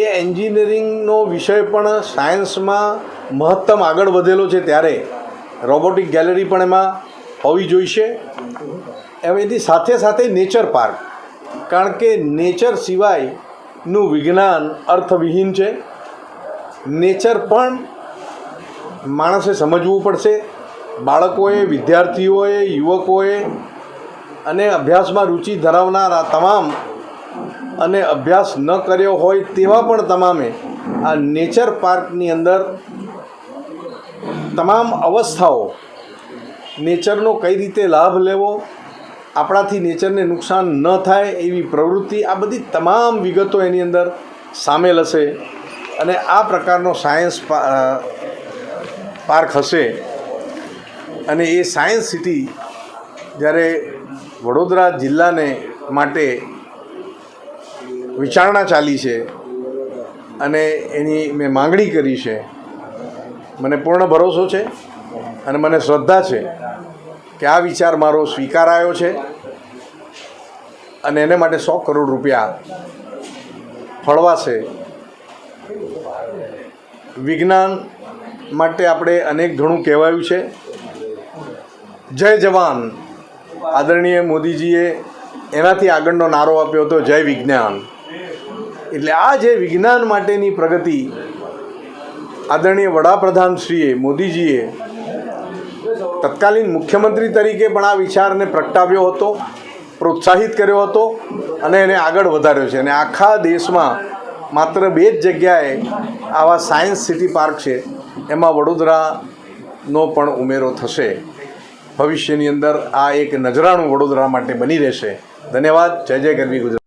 L: એ એન્જિનિયરિંગનો વિષય પણ સાયન્સમાં મહત્તમ આગળ વધેલો છે, ત્યારે રોબોટિક ગેલેરી પણ એમાં હોવી જોઈશે. એની સાથે સાથે નેચર પાર્ક, કારણ કે નેચર સિવાયનું વિજ્ઞાન અર્થવિહીન છે. નેચર પણ માણસે સમજવું પડશે. બાળકોએ, વિદ્યાર્થીઓએ, યુવકોએ અને અભ્યાસમાં રુચિ ધરાવનારા તમામ અને અભ્યાસ ન કર્યો હોય તેવા પણ તમામે આ નેચર પાર્કની અંદર તમામ અવસ્થાઓ, નેચરનો કઈ રીતે લાભ લેવો, આપણાથી નેચરને નુકસાન ન થાય એવી પ્રવૃત્તિ, આ બધી તમામ વિગતો એની અંદર સામેલ હશે. અને આ પ્રકારનો સાયન્સ પાર્ક હશે. અને એ સાયન્સ સિટી જ્યારે વડોદરા જિલ્લાને માટે વિચારણા ચાલી છે અને એની મેં માંગણી કરી છે, મને પૂર્ણ ભરોસો છે અને મને શ્રદ્ધા છે કે આ વિચાર મારો સ્વીકારાયો છે અને એને માટે 100 કરોડ રૂપિયા ફળવાશે. વિજ્ઞાન માટે આપણે અનેક ઘણું કહેવાયું છે. જય જવાન આદરણીય મોદીજીએ એનાથી આગળનો નારો આપ્યો હતો, જય વિજ્ઞાન. એટલે આ જે વિજ્ઞાન માટેની પ્રગતિ આદરણીય વડાપ્રધાનશ્રીએ, મોદીજીએ તત્કાલીન મુખ્યમંત્રી તરીકે પણ આ વિચારને પ્રગટાવ્યો હતો, પ્રોત્સાહિત કર્યો હતો અને એને આગળ વધાર્યો છે. અને આખા દેશમાં માત્ર 2 જ જગ્યાએ આવા સાયન્સ સિટી પાર્ક છે, એમાં વડોદરાનો પણ ઉમેરો થશે. ભવિષ્યની અંદર આ એક નજરાણું વડોદરા માટે બની રહેશે. ધન્યવાદ. જય જય ગરવી ગુજરાત.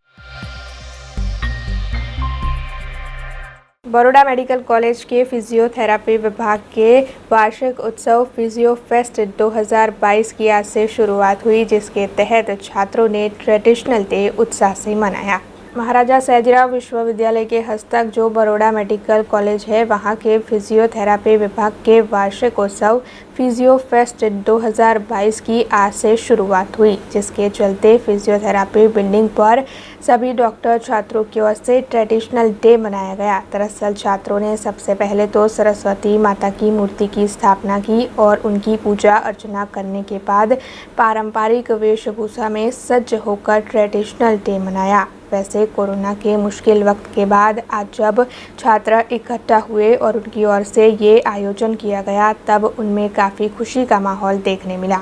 A: बड़ौदा मेडिकल कॉलेज के फिजियोथेरेपी विभाग के वार्षिक उत्सव फिजियो फेस्ट 2022 की आज से शुरुआत हुई, जिसके तहत छात्रों ने ट्रेडिशनल डे उत्साह से मनाया। महाराजा सयाजीराव विश्वविद्यालय के हस्तक जो बड़ौदा मेडिकल कॉलेज है, वहां के फिजियोथेरेपी विभाग के वार्षिक उत्सव फिजियो फेस्ट 2022 की आज से शुरुआत हुई, जिसके चलते फिजियोथेरेपी बिल्डिंग पर सभी डॉक्टर छात्रों की ओर से ट्रेडिशनल डे मनाया गया। दरअसल छात्रों ने सबसे पहले तो सरस्वती माता की मूर्ति की स्थापना की और उनकी पूजा अर्चना करने के बाद पारंपरिक वेशभूषा में सज्ज होकर ट्रेडिशनल डे मनाया। वैसे कोरोना के मुश्किल वक्त के बाद आज जब छात्र इकट्ठा हुए और उनकी ओर से ये आयोजन किया गया, तब उनमें काफ़ी खुशी का माहौल देखने मिला।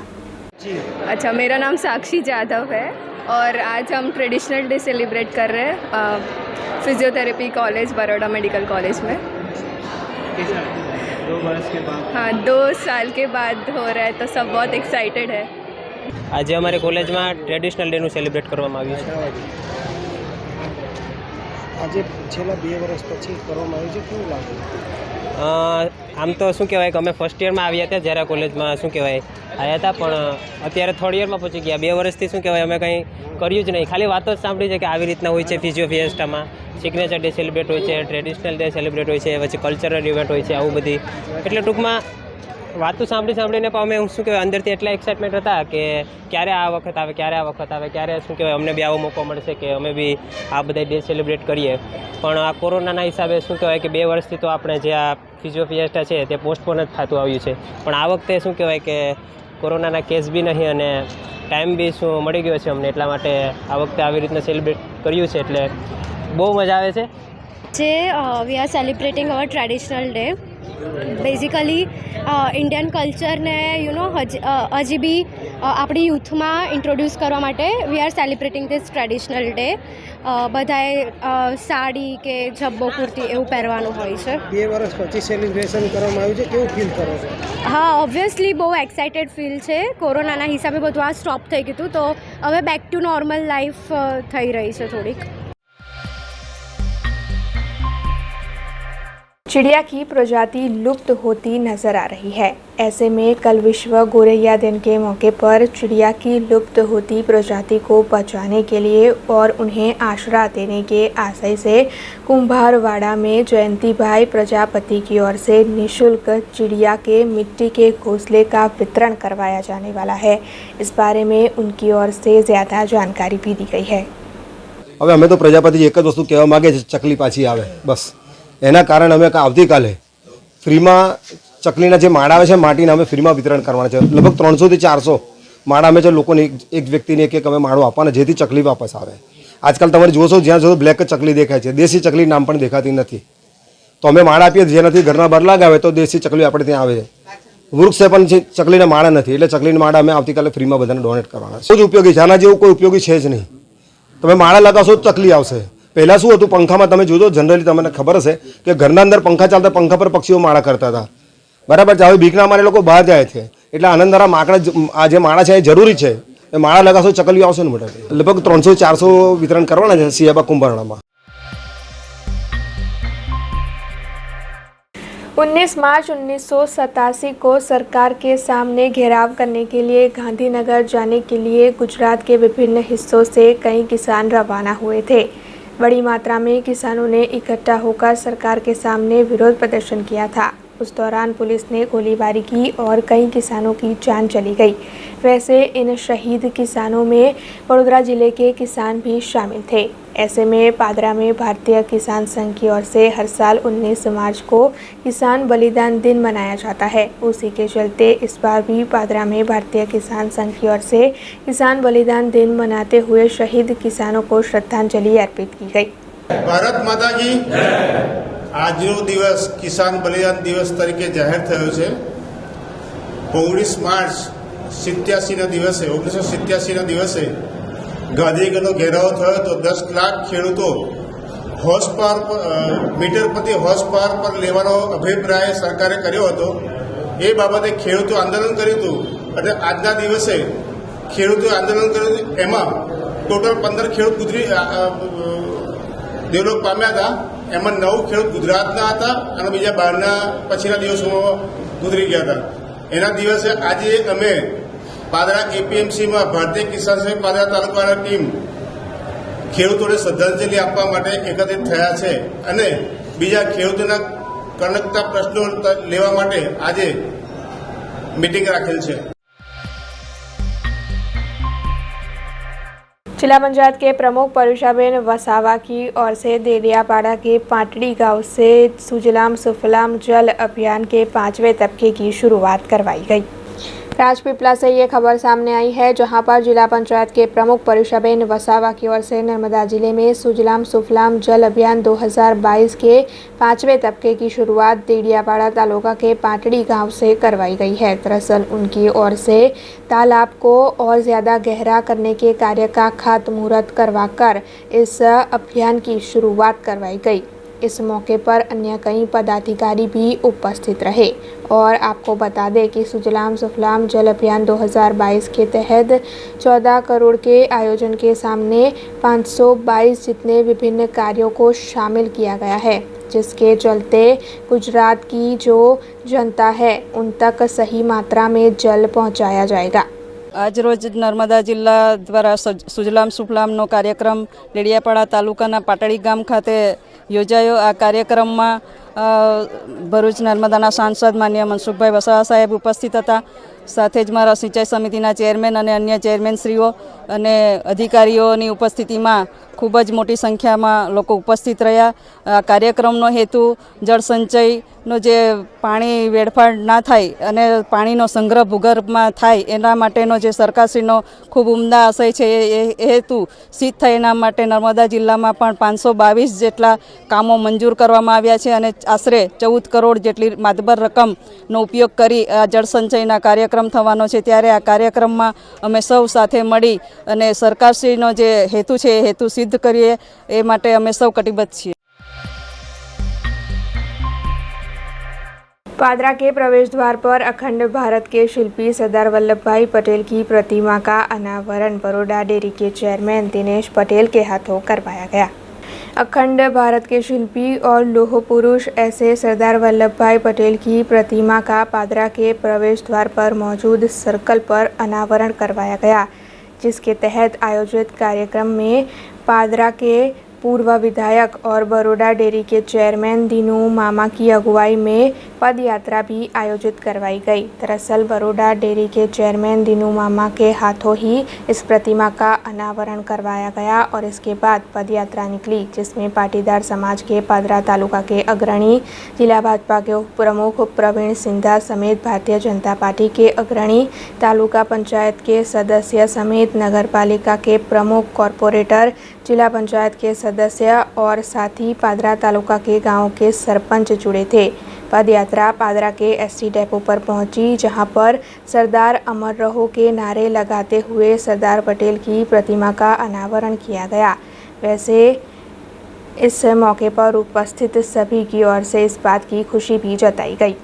M: अच्छा, मेरा नाम साक्षी जाधव है और आज हम ट्रेडिशनल डे सेलिब्रेट कर रहे हैं physiotherapy college, Baroda medical college में।
N: 2 वर्ष के बाद?
M: हाँ, 2 साल के बाद हो रहा है, तो सब बहुत एक्साइटेड है।
N: आज हमारे कॉलेज में ट्रेडिशनल डे सेलिब्रेट કરવામાં આવ્યું છે।
J: આજે છેલ્લા 2 વર્ષ પછી કરવામાં આવ્યું છે, કેવું લાગે?
N: આમ તો શું કહેવાય કે અમે ફર્સ્ટ યરમાં આવ્યા હતા જ્યારે કોલેજમાં શું કહેવાય આવ્યા હતા, પણ અત્યારે થર્ડ યરમાં પહોંચી ગયા। 2 વર્ષથી શું કહેવાય અમે કંઈ કર્યું જ નહીં, ખાલી વાતો જ સાંભળી છે કે આવી રીતના હોય છે ફિઝિયો ફિએસ્ટામાં, સિગ્નેચર ડે સેલિબ્રેટ હોય છે, ટ્રેડિશનલ ડે સેલિબ્રેટ હોય છે, પછી કલ્ચરલ ઇવેન્ટ હોય છે, આવું બધી। એટલે ટૂંકમાં વાતો સાંભળીને પણ અમે શું કહેવાય અંદરથી એટલા એક્સાઇટમેન્ટ હતા કે ક્યારે આ વખત આવે, ક્યારે આ વખત આવે, ક્યારે શું કહેવાય અમને બી આવો મોકો મળશે કે અમે બી આ બધા ડે સેલિબ્રેટ કરીએ। પણ આ કોરોનાના હિસાબે શું કહેવાય કે 2 વર્ષથી તો આપણે જે આ ફિઝિયો ફિએસ્ટા છે તે પોસ્ટપોન જ થતું આવ્યું છે, પણ આ વખતે શું કહેવાય કે કોરોનાના કેસ બી નહીં અને ટાઈમ બી શું મળી ગયો છે અમને, એટલા માટે આ વખતે આવી રીતના સેલિબ્રેટ કર્યું છે, એટલે બહુ મજા આવે છે।
O: જે we are celebrating our traditional day. Basically Indian કલ્ચરને હજી બી આપણી યુથમાં ઇન્ટ્રોડ્યુસ કરવા માટે we are celebrating this traditional day. બધાએ સાડી કે જબ્બો કુર્તી એવું પહેરવાનું હોય છે।
J: 2 વર્ષ પછી સેલિબ્રેશન કરવામાં આવ્યું છે, કેવું ફીલ કરો છો?
O: હા, ઓબ્વિયસલી બહુ એક્સાઇટેડ ફીલ છે। કોરોનાના હિસાબે બધું આ સ્ટોપ થઈ ગયું હતું, તો હવે બેક ટુ નોર્મલ લાઈફ થઈ રહી છે થોડીક।
A: चिड़िया की प्रजाति लुप्त होती नजर आ रही है। ऐसे में कल विश्व गोरैया दिन के मौके पर चिड़िया की लुप्त होती प्रजाति को बचाने के लिए और उन्हें आश्रय देने के आशय से कुंभारवाड़ा में जयंती भाई प्रजापति की ओर से निःशुल्क चिड़िया के मिट्टी के घोंसले का वितरण करवाया जाने वाला है। इस बारे में उनकी ओर से ज़्यादा जानकारी भी दी गई है।
P: હવે અમે તો પ્રજાપતિ એક જ વસ્તુ કહેવા માગે છે, ચકલી પાછી આવે બસ। એના કારણે અમે આવતીકાલે ફ્રીમાં ચકલીના જે માળ આવે છે માટીના અમે ફ્રીમાં વિતરણ કરવાના છે। લગભગ 300 થી 400 માળા અમે જો લોકોને એક વ્યક્તિને એક અમે માળો આપવાના જેથી ચકલી વાપસ આવે. આજકાલ તમારે જોશો જ્યાં જોશો બ્લેક ચકલી દેખાય છે, દેશી ચકલી નામ પણ દેખાતી નથી. તો અમે માળા આપીએ જેનાથી ઘરના બહાર લગાવે તો દેશી ચકલી આપણે ત્યાં આવે. વૃક્ષ છે પણ ચકલીના માળા નથી, એટલે ચકલીના માળા અમે આવતીકાલે ફ્રીમાં બધાને ડોનેટ કરવાના છે. બહુ જ ઉપયોગી છે, આના જેવું કોઈ ઉપયોગી છે જ નહીં. તમે માળા લગાવશો તો ચકલી આવશે. પહેલાં શું હતું, પંખામાં તમે જોજો જનરલી તમને ખબર હશે કે ઘરના અંદર પંખા ચાલતા, પંખા પર પક્ષીઓ માળા કરતા હતા, બરાબર છે. હવે બીકના મારે લોકો બહાર જાય છે, એટલે આનંદરા માકડા આ જે માળા છે એ જરૂરી છે. એ માળા લગાવશો ચકલીઓ આવશે ને મોટા. લગભગ 300-400 વિતરણ કરવાના છે સિયાબા કુંભારણામાં.
A: 19 मार्च 1987 को सरकार के सामने घेराव करने के लिए गांधीनगर जाने के लिए गुजरात के विभिन्न हिस्सों से कई किसान रवाना हुए थे। बड़ी मात्रा में किसानों ने इकट्ठा होकर सरकार के सामने विरोध प्रदर्शन किया था। उस दौरान पुलिस ने गोलीबारी की और कई किसानों की जान चली गई। वैसे इन शहीद किसानों में वडोदरा जिले के किसान भी शामिल थे। ऐसे में पादरा में भारतीय किसान संघ की ओर से हर साल 19 मार्च को किसान बलिदान दिन मनाया जाता है। उसी के चलते इस बार भी पादरा में भारतीय किसान संघ की ओर से किसान बलिदान दिन मनाते हुए शहीद किसानों को श्रद्धांजलि अर्पित की गई।
Q: भारत माता की આજનો દિવસ કિસાન બલિદાન દિવસ તરીકે જાહેર થયો છે. 19 માર્ચ 87ના દિવસે ગાંધીનગરનો ઘેરાવો થયો તો 10 લાખ ખેડૂતો હોર્સ પાવર મીટર પ્રતિ હોર્સ પાવર પર લેવાનો અભિપ્રાય સરકારે કર્યો હતો. એ બાબતે ખેડૂતો આંદોલન કર્યું હતું અને આજના દિવસે ખેડૂતો આંદોલન કર્યું. એમાં ટોટલ 15 ખેડૂત દેવલોક પામ્યા હતા. એમાં 9 ખેડૂત ગુજરાતના હતા અને બીજા બહારના પછીના દિવસોમાં ગુજરી ગયા હતા. એના દિવસે આજે અમે પાદરા એપીએમસીમાં ભારતીય કિસાન સંઘ પાદરા તાલુકાની ટીમ ખેડૂતોને શ્રદ્ધાંજલિ આપવા માટે એકત્રિત થયા છે અને બીજા ખેડૂતોના કનકતા પ્રશ્નો લેવા માટે આજે મીટિંગ રાખેલ છે.
A: जिला पंचायत के प्रमुख परुषाबेन वसावा की ओर से देडियापाड़ा के पाटड़ी गांव से सुजलाम सुफलाम जल अभियान के 5वें तबके की शुरुआत करवाई गई। राजपीपला से ये खबर सामने आई है, जहां पर जिला पंचायत के प्रमुख परुषाबेन वसावा की ओर से नर्मदा जिले में सुजलाम सुफलाम जल अभियान 2022 के 5वें तबके की शुरुआत देडियापाड़ा तालुका के पाटड़ी गांव से करवाई गई है। दरअसल उनकी ओर से तालाब को और ज़्यादा गहरा करने के कार्य का खातमुहूर्त करवाकर इस अभियान की शुरुआत करवाई गई। इस मौके पर अन्य कई पदाधिकारी भी उपस्थित रहे। और आपको बता दें कि सुजलाम सुफलाम जल अभियान 2022 के तहत 14 करोड़ के आयोजन के सामने 522 जितने विभिन्न कार्यों को शामिल किया गया है, जिसके चलते गुजरात की जो जनता है उन तक सही मात्रा में जल पहुंचाया जाएगा।
R: आज रोज नर्मदा जिल्ला द्वारा सुजलाम सुफलामનો કાર્યક્રમ દેડિયાપાડા તાલુકાના પાટડી ગામ ખાતે યોજાયો। આ કાર્યક્રમમાં ભરૂચ નર્મદાના સાંસદ માન્ય મનસુખભાઈ વસાવા સાહેબ ઉપસ્થિત હતા। સાથે જ મારા સિંચાઈ સમિતિના ચેરમેન અને અન્ય ચેરમેનશ્રીઓ અને અધિકારીઓની ઉપસ્થિતિમાં ખૂબ જ મોટી સંખ્યામાં લોકો ઉપસ્થિત રહ્યા। આ કાર્યક્રમનો હેતુ જળ સંચયનો જે પાણી વેડફાડ ના થાય અને પાણીનો સંગ્રહ ભૂગર્ભમાં થાય એના માટેનો જે સરકારશ્રીનો ખૂબ ઉમદા આશય છે એ હેતુ સિદ્ધ થાય એના માટે નર્મદા જિલ્લામાં પણ 522 જેટલા કામો મંજૂર કરવામાં આવ્યા છે અને આશરે 14 કરોડ જેટલી માતબર રકમનો ઉપયોગ કરી આ જળ સંચયના કાર્યક્રમ થવાનો છે। ત્યારે આ કાર્યક્રમમાં અમે સૌ સાથે મળી અને સરકારશ્રીનો જે હેતુ છે એ હેતુ સિદ્ધ કરીએ એ માટે અમે સૌ કટિબદ્ધ છીએ।
A: पादरा के प्रवेश द्वार पर अखंड भारत के शिल्पी सरदार वल्लभ भाई पटेल की प्रतिमा का अनावरण बरोडा डेयरी के चेयरमैन दिनेश पटेल के हाथों करवाया गया। अखंड भारत के शिल्पी और लौह पुरुष ऐसे सरदार वल्लभ भाई पटेल की प्रतिमा का पादरा के प्रवेश द्वार पर मौजूद सर्कल पर अनावरण करवाया गया, जिसके तहत आयोजित कार्यक्रम में पादरा के पूर्व विधायक और बरोडा डेयरी के चेयरमैन दीनू मामा की अगुवाई में पद यात्रा भी आयोजित करवाई गई। दरअसल बरोडा डेयरी के चेयरमैन दीनू मामा के हाथों ही इस प्रतिमा का अनावरण करवाया गया और इसके बाद पद यात्रा निकली, जिसमें पाटीदार समाज के पादरा तालुका के अग्रणी, जिला भाजपा के उप प्रमुख प्रवीण सिंधा समेत भारतीय जनता पार्टी के अग्रणी, तालुका पंचायत के सदस्य समेत नगरपालिका के प्रमुख, कॉरपोरेटर, जिला पंचायत के सदस्य और साथ ही पादरा तालुका के गांव के सरपंच जुड़े थे। पद यात्रा पादरा के एसटी डेपो पर पहुंची, जहां पर सरदार अमर रहो के नारे लगाते हुए सरदार पटेल की प्रतिमा का अनावरण किया गया। वैसे इस मौके पर उपस्थित सभी की ओर से इस बात की खुशी भी जताई गई।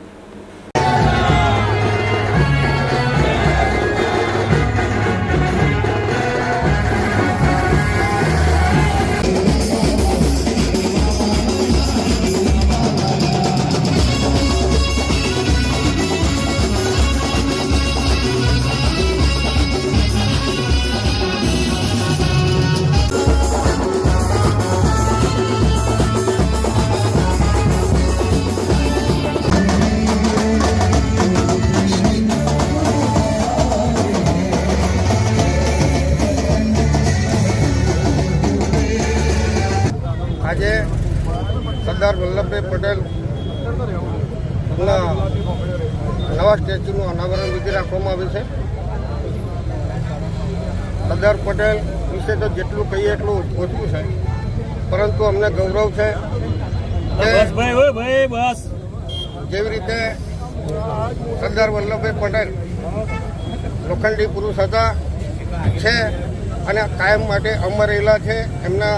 P: આજે સરદાર વલ્લભભાઈ પટેલ નવા સ્ટેચ્યુનું અનાવરણ વિધિ રાખવામાં આવી છે। સરદાર પટેલ વિશે તો જેટલું કહીએ એટલું ઓછું છે, પરંતુ અમને ગૌરવ છે કે જેવી રીતે સરદાર વલ્લભભાઈ પટેલ લોખંડી પુરુષ હતા છે અને કાયમ માટે અમર રહેલા છે, એમના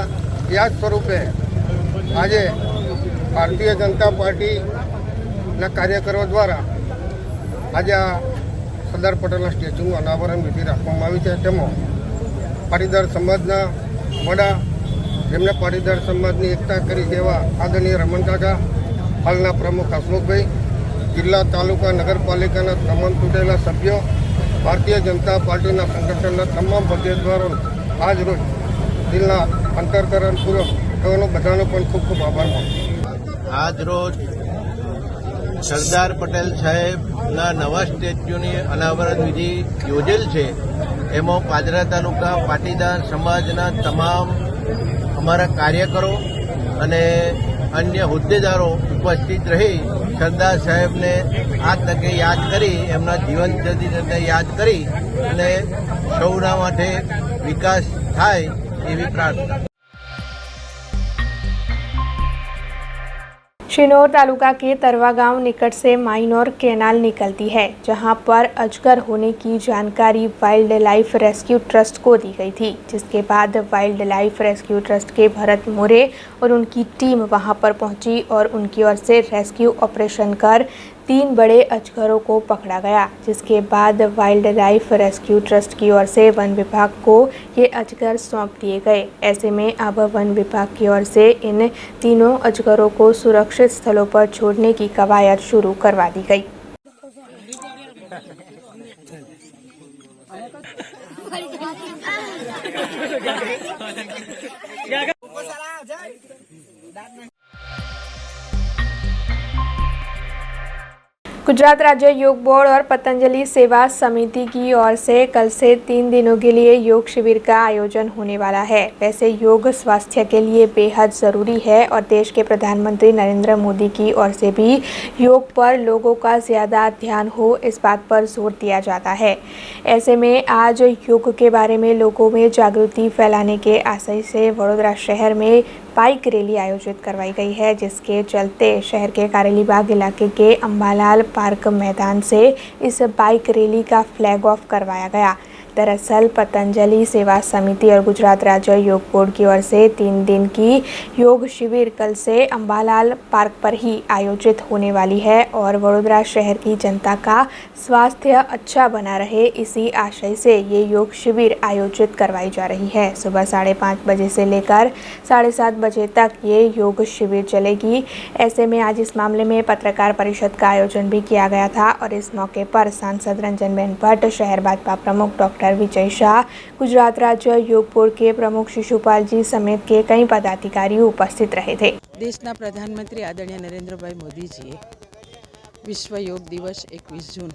P: યાદ સ્વરૂપે આજે ભારતીય જનતા પાર્ટીના કાર્યકરો દ્વારા આજે આ સરદાર પટેલના સ્ટેચ્યુનું અનાવરણ વિધિ રાખવામાં આવી છે। તેમાં પાટીદાર સમાજના વડા, જેમને પાટીદાર સમાજની એકતા કરી એવા આદરણીય રમણ કાકા, હાલના પ્રમુખ હસમુખભાઈ, જિલ્લા તાલુકા નગરપાલિકાના તમામ ચૂંટાયેલા સભ્યો, ભારતીય જનતા પાર્ટીના સંગઠનના તમામ હોદ્દેદારો આજ રોજ દિલના અંતરકરણપૂર્વક તેઓનો બધાનો પણ ખૂબ ખૂબ આભાર માનું।
I: આજ રોજ સરદાર પટેલ સાહેબના નવા સ્ટેચ્યુની અનાવરણ વિધિ યોજેલ છે। એમાં પાદરા તાલુકા પાટીદાર સમાજના તમામ અમારા કાર્યકરો અને અન્ય હોદ્દેદારો ઉપસ્થિત રહી સરદાર સાહેબને આ તકે યાદ કરી, એમના જીવન ચરિત્રને યાદ કરી અને સૌના માટે વિકાસ થાય એવી પ્રાર્થના।
A: शिनोर तालुका के तरवा गांव निकट से माइनोर कैनाल निकलती है, जहां पर अजगर होने की जानकारी वाइल्ड लाइफ रेस्क्यू ट्रस्ट को दी गई थी, जिसके बाद वाइल्ड लाइफ रेस्क्यू ट्रस्ट के भरत मोरे और उनकी टीम वहां पर पहुंची और उनकी ओर से रेस्क्यू ऑपरेशन कर 3 बड़े अजगरों को पकड़ा गया, जिसके बाद वाइल्ड लाइफ रेस्क्यू ट्रस्ट की ओर से वन विभाग को ये अजगर सौंप दिए गए। ऐसे में अब वन विभाग की ओर से इन तीनों अजगरों को सुरक्षित स्थलों पर छोड़ने की कवायद शुरू करवा दी गई। गुजरात राज्य योग बोर्ड और पतंजलि सेवा समिति की ओर से कल से 3 दिनों के लिए योग शिविर का आयोजन होने वाला है। वैसे योग स्वास्थ्य के लिए बेहद ज़रूरी है और देश के प्रधानमंत्री नरेंद्र मोदी की ओर से भी योग पर लोगों का ज़्यादा ध्यान हो, इस बात पर जोर दिया जाता है। ऐसे में आज योग के बारे में लोगों में जागृति फैलाने के आशय से वडोदरा शहर में बाइक रैली आयोजित करवाई गई है, जिसके चलते शहर के कारेलीबाग इलाके के अंबालाल पार्क मैदान से इस बाइक रैली का फ्लैग ऑफ करवाया गया। दरअसल पतंजलि सेवा समिति और गुजरात राज्य योग बोर्ड की ओर से 3 दिन की योग शिविर कल से अंबालाल पार्क पर ही आयोजित होने वाली है और वडोदरा शहर की जनता का स्वास्थ्य अच्छा बना रहे, इसी आशय से ये योग शिविर आयोजित करवाई जा रही है। सुबह 5:30 बजे से लेकर 7:30 बजे तक ये योग शिविर चलेगी। ऐसे में आज इस मामले में पत्रकार परिषद का आयोजन भी किया गया था और इस मौके पर सांसद रंजनबेन भट्ट, शहर भाजपा प्रमुख डॉक्टर विजय शाह, गुजरात राज्य योग बोर्ड के प्रमुख शिशुपाल जी समेत के कई पदाधिकारी उपस्थित रहे थे।
D: देशना प्रधानमंत्री आदरणीय नरेंद्रभाई मोदीजीए વિશ્વ યોગ દિવસ 21 જૂન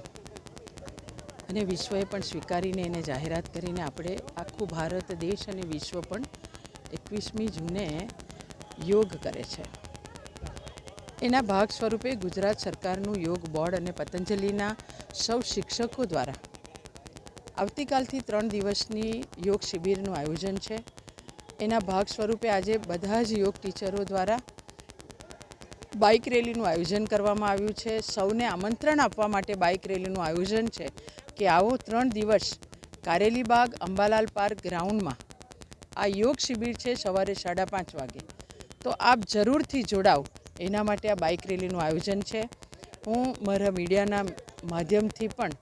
D: અને વિશ્વએ પણ સ્વીકારીને એને જાહેરાત કરીને આપણે આખું ભારત દેશ અને વિશ્વ પણ 21મી જૂને યોગ કરે છે. એના ભાગ સ્વરૂપે ગુજરાત સરકારનું યોગ બોર્ડ અને પતંજલિના સૌ શિક્ષકો દ્વારા આવતીકાલથી 3 દિવસની યોગ શિબિરનું આયોજન છે. એના ભાગ સ્વરૂપે આજે બધા જ યોગ ટીચરો દ્વારા બાઇક રેલીનું આયોજન કરવામાં આવ્યું છે. સૌને આમંત્રણ આપવા માટે બાઇક રેલીનું આયોજન છે કે આવો 3 દિવસ કારેલીબાગ અંબાલાલ પાર્ક ગ્રાઉન્ડમાં આ યોગ શિબિર છે સવારે 5:30 વાગે. તો આપ જરૂરથી જોડાઓ. એના માટે આ બાઇક રેલીનું આયોજન છે. હું મારા મીડિયાના માધ્યમથી પણ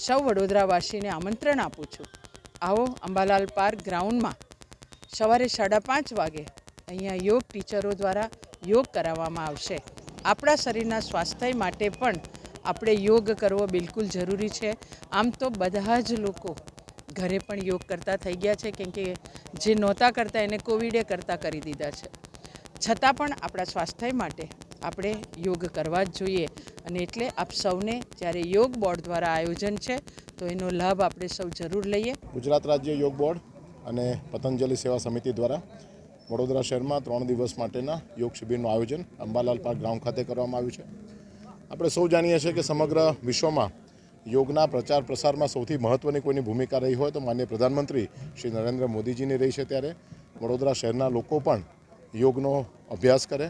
D: સૌ વડોદરાવાસીને આમંત્રણ આપું છું. આવો અંબાલાલ પાર્ક ગ્રાઉન્ડમાં સવારે 5:30 વાગે અહીંયા યોગ ટીચરો દ્વારા યોગ કરાવવામાં આવશે. આપણા શરીરના સ્વાસ્થ્ય માટે પણ આપણે યોગ કરવો બિલકુલ જરૂરી છે. આમ તો બધા જ લોકો ઘરે પણ યોગ કરતા થઈ ગયા છે, કેમ કે જે નહોતા કરતા એને કોવિડે કરતા કરી દીધા છે. છતાં પણ આપણા સ્વાસ્થ્ય માટે આપણે યોગ કરવા જ જોઈએ. અને એટલે આપ સૌને જ્યારે યોગ બોર્ડ દ્વારા આયોજન છે તો એનો લાભ આપણે સૌ જરૂર લઈએ.
L: ગુજરાત રાજ્ય યોગ બોર્ડ અને પતંજલિ સેવા સમિતિ દ્વારા વડોદરા શહેરમાં 3 દિવસ માટેના યોગ શિબિરનું આયોજન અંબાલાલ પાર્ક ગ્રાઉન્ડ ખાતે કરવામાં આવ્યું છે. આપણે સૌ જાણીએ છીએ કે સમગ્ર વિશ્વમાં યોગના પ્રચાર પ્રસારમાં સૌથી મહત્ત્વની કોઈની ભૂમિકા રહી હોય તો માનનીય પ્રધાનમંત્રી શ્રી નરેન્દ્ર મોદીજીની રહી છે. ત્યારે વડોદરા શહેરના લોકો પણ યોગનો અભ્યાસ કરે.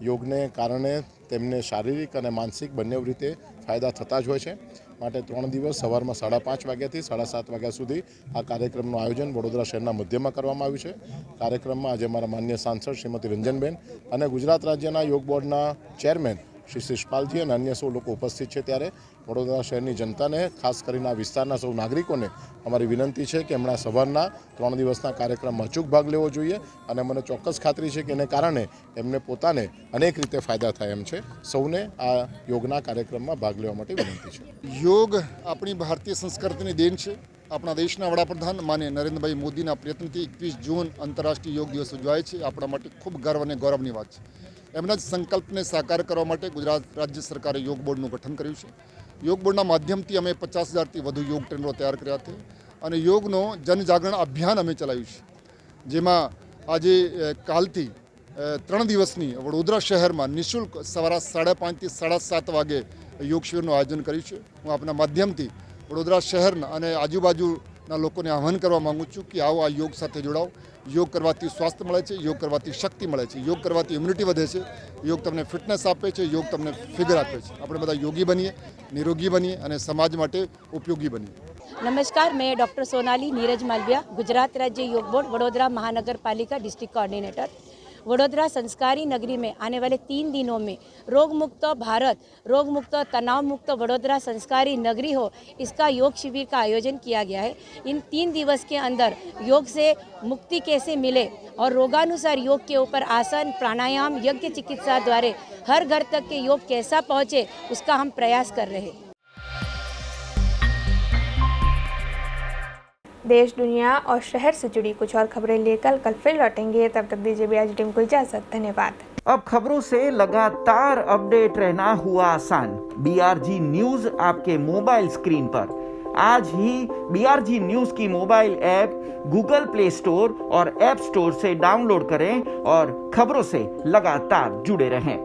L: યોગને કારણે તેમને શારીરિક અને માનસિક બંને રીતે ફાયદા થતા જ હોય છે. માટે 3 દિવસ સવારમાં 5:30 વાગ્યાથી 7:30 વાગ્યા સુધી આ કાર્યક્રમનું આયોજન વડોદરા શહેરના મધ્યમાં કરવામાં આવ્યું છે. કાર્યક્રમમાં આજે મારા માન્ય સાંસદ શ્રીમતી રંજનબેન અને ગુજરાત રાજ્યના યોગ બોર્ડના ચેરમેન શ્રી શિષપાલજી અને અન્ય સૌ લોકો ઉપસ્થિત છે. ત્યારે વડોદરા શહેરની જનતાને, ખાસ કરીને આ વિસ્તારના સૌ નાગરિકોને અમારી વિનંતી છે કે એમના સવારના 3 દિવસના કાર્યક્રમમાં અચૂક ભાગ લેવો જોઈએ. અને મને ચોક્કસ ખાતરી છે કે એને કારણે એમને પોતાને અનેક રીતે ફાયદા થાય એમ છે. સૌને આ યોગના કાર્યક્રમમાં ભાગ લેવા માટે વિનંતી છે.
J: યોગ આપણી ભારતીય સંસ્કૃતિની દેન છે. આપણા દેશના વડાપ્રધાન માનનીય નરેન્દ્રભાઈ મોદીના પ્રયત્નથી 21 જૂન આંતરરાષ્ટ્રીય યોગ દિવસ ઉજવાય છે. આપણા માટે ખૂબ ગર્વ અને ગૌરવની વાત છે. એમના જ સંકલ્પને સાકાર કરવા માટે ગુજરાત રાજ્ય સરકારે યોગ બોર્ડનું ગઠન કર્યું છે. યોગ બોર્ડના માધ્યમથી અમે 50,000થી વધુ યોગ ટ્રેનરો તૈયાર કર્યા છે અને યોગનો જનજાગરણ અભિયાન અમે ચલાવ્યું છે. જેમાં આજે કાલથી 3 દિવસની વડોદરા શહેરમાં નિઃશુલ્ક સવારે 5:30થી 7:30 વાગે યોગ શિબિરનું આયોજન કર્યું છે. હું આપના માધ્યમથી વડોદરા શહેરના અને આજુબાજુના લોકોને આહ્વાન કરવા માગું છું કે આવો આ યોગ સાથે જોડાઓ. યોગ કરવાથી સ્વાસ્થ્ય મળે છે, યોગ કરવાથી શક્તિ મળે છે, યોગ કરવાથી ઇમ્યુનિટી વધે છે, યોગ તમને ફિટનેસ આપે છે, યોગ તમને ફિગર આપે છે. આપણે બધા યોગી બનીએ, નિરોગી બનીએ અને સમાજ માટે ઉપયોગી બનીએ.
S: नमस्कार, मैं डॉक्टर सोनाली नीरज मालविया, गुजरात राज्य योग बोर्ड वडोदरा महानगर पालिका डिस्ट्रिक्ट कोऑर्डिनेटर. वडोदरा संस्कारी नगरी में आने वाले 3 दिनों में रोग मुक्त भारत, रोग मुक्त तनाव मुक्त वडोदरा संस्कारी नगरी हो, इसका योग शिविर का आयोजन किया गया है. इन 3 दिवस के अंदर योग से मुक्ति कैसे मिले और रोगानुसार योग के ऊपर आसन, प्राणायाम, यज्ञ चिकित्सा द्वारा हर घर तक के योग कैसा पहुँचे उसका हम प्रयास कर रहे हैं.
A: देश, दुनिया और शहर से जुड़ी कुछ और खबरें लेकर कल फिर लौटेंगे. तब तक दीजिए BRG टीम को इजाजत. धन्यवाद.
H: अब खबरों से लगातार अपडेट रहना हुआ आसान. BRG न्यूज आपके मोबाइल स्क्रीन पर. आज ही BRG न्यूज की mobile app Google play store और ऐप स्टोर से डाउनलोड करें और खबरों से लगातार जुड़े रहें.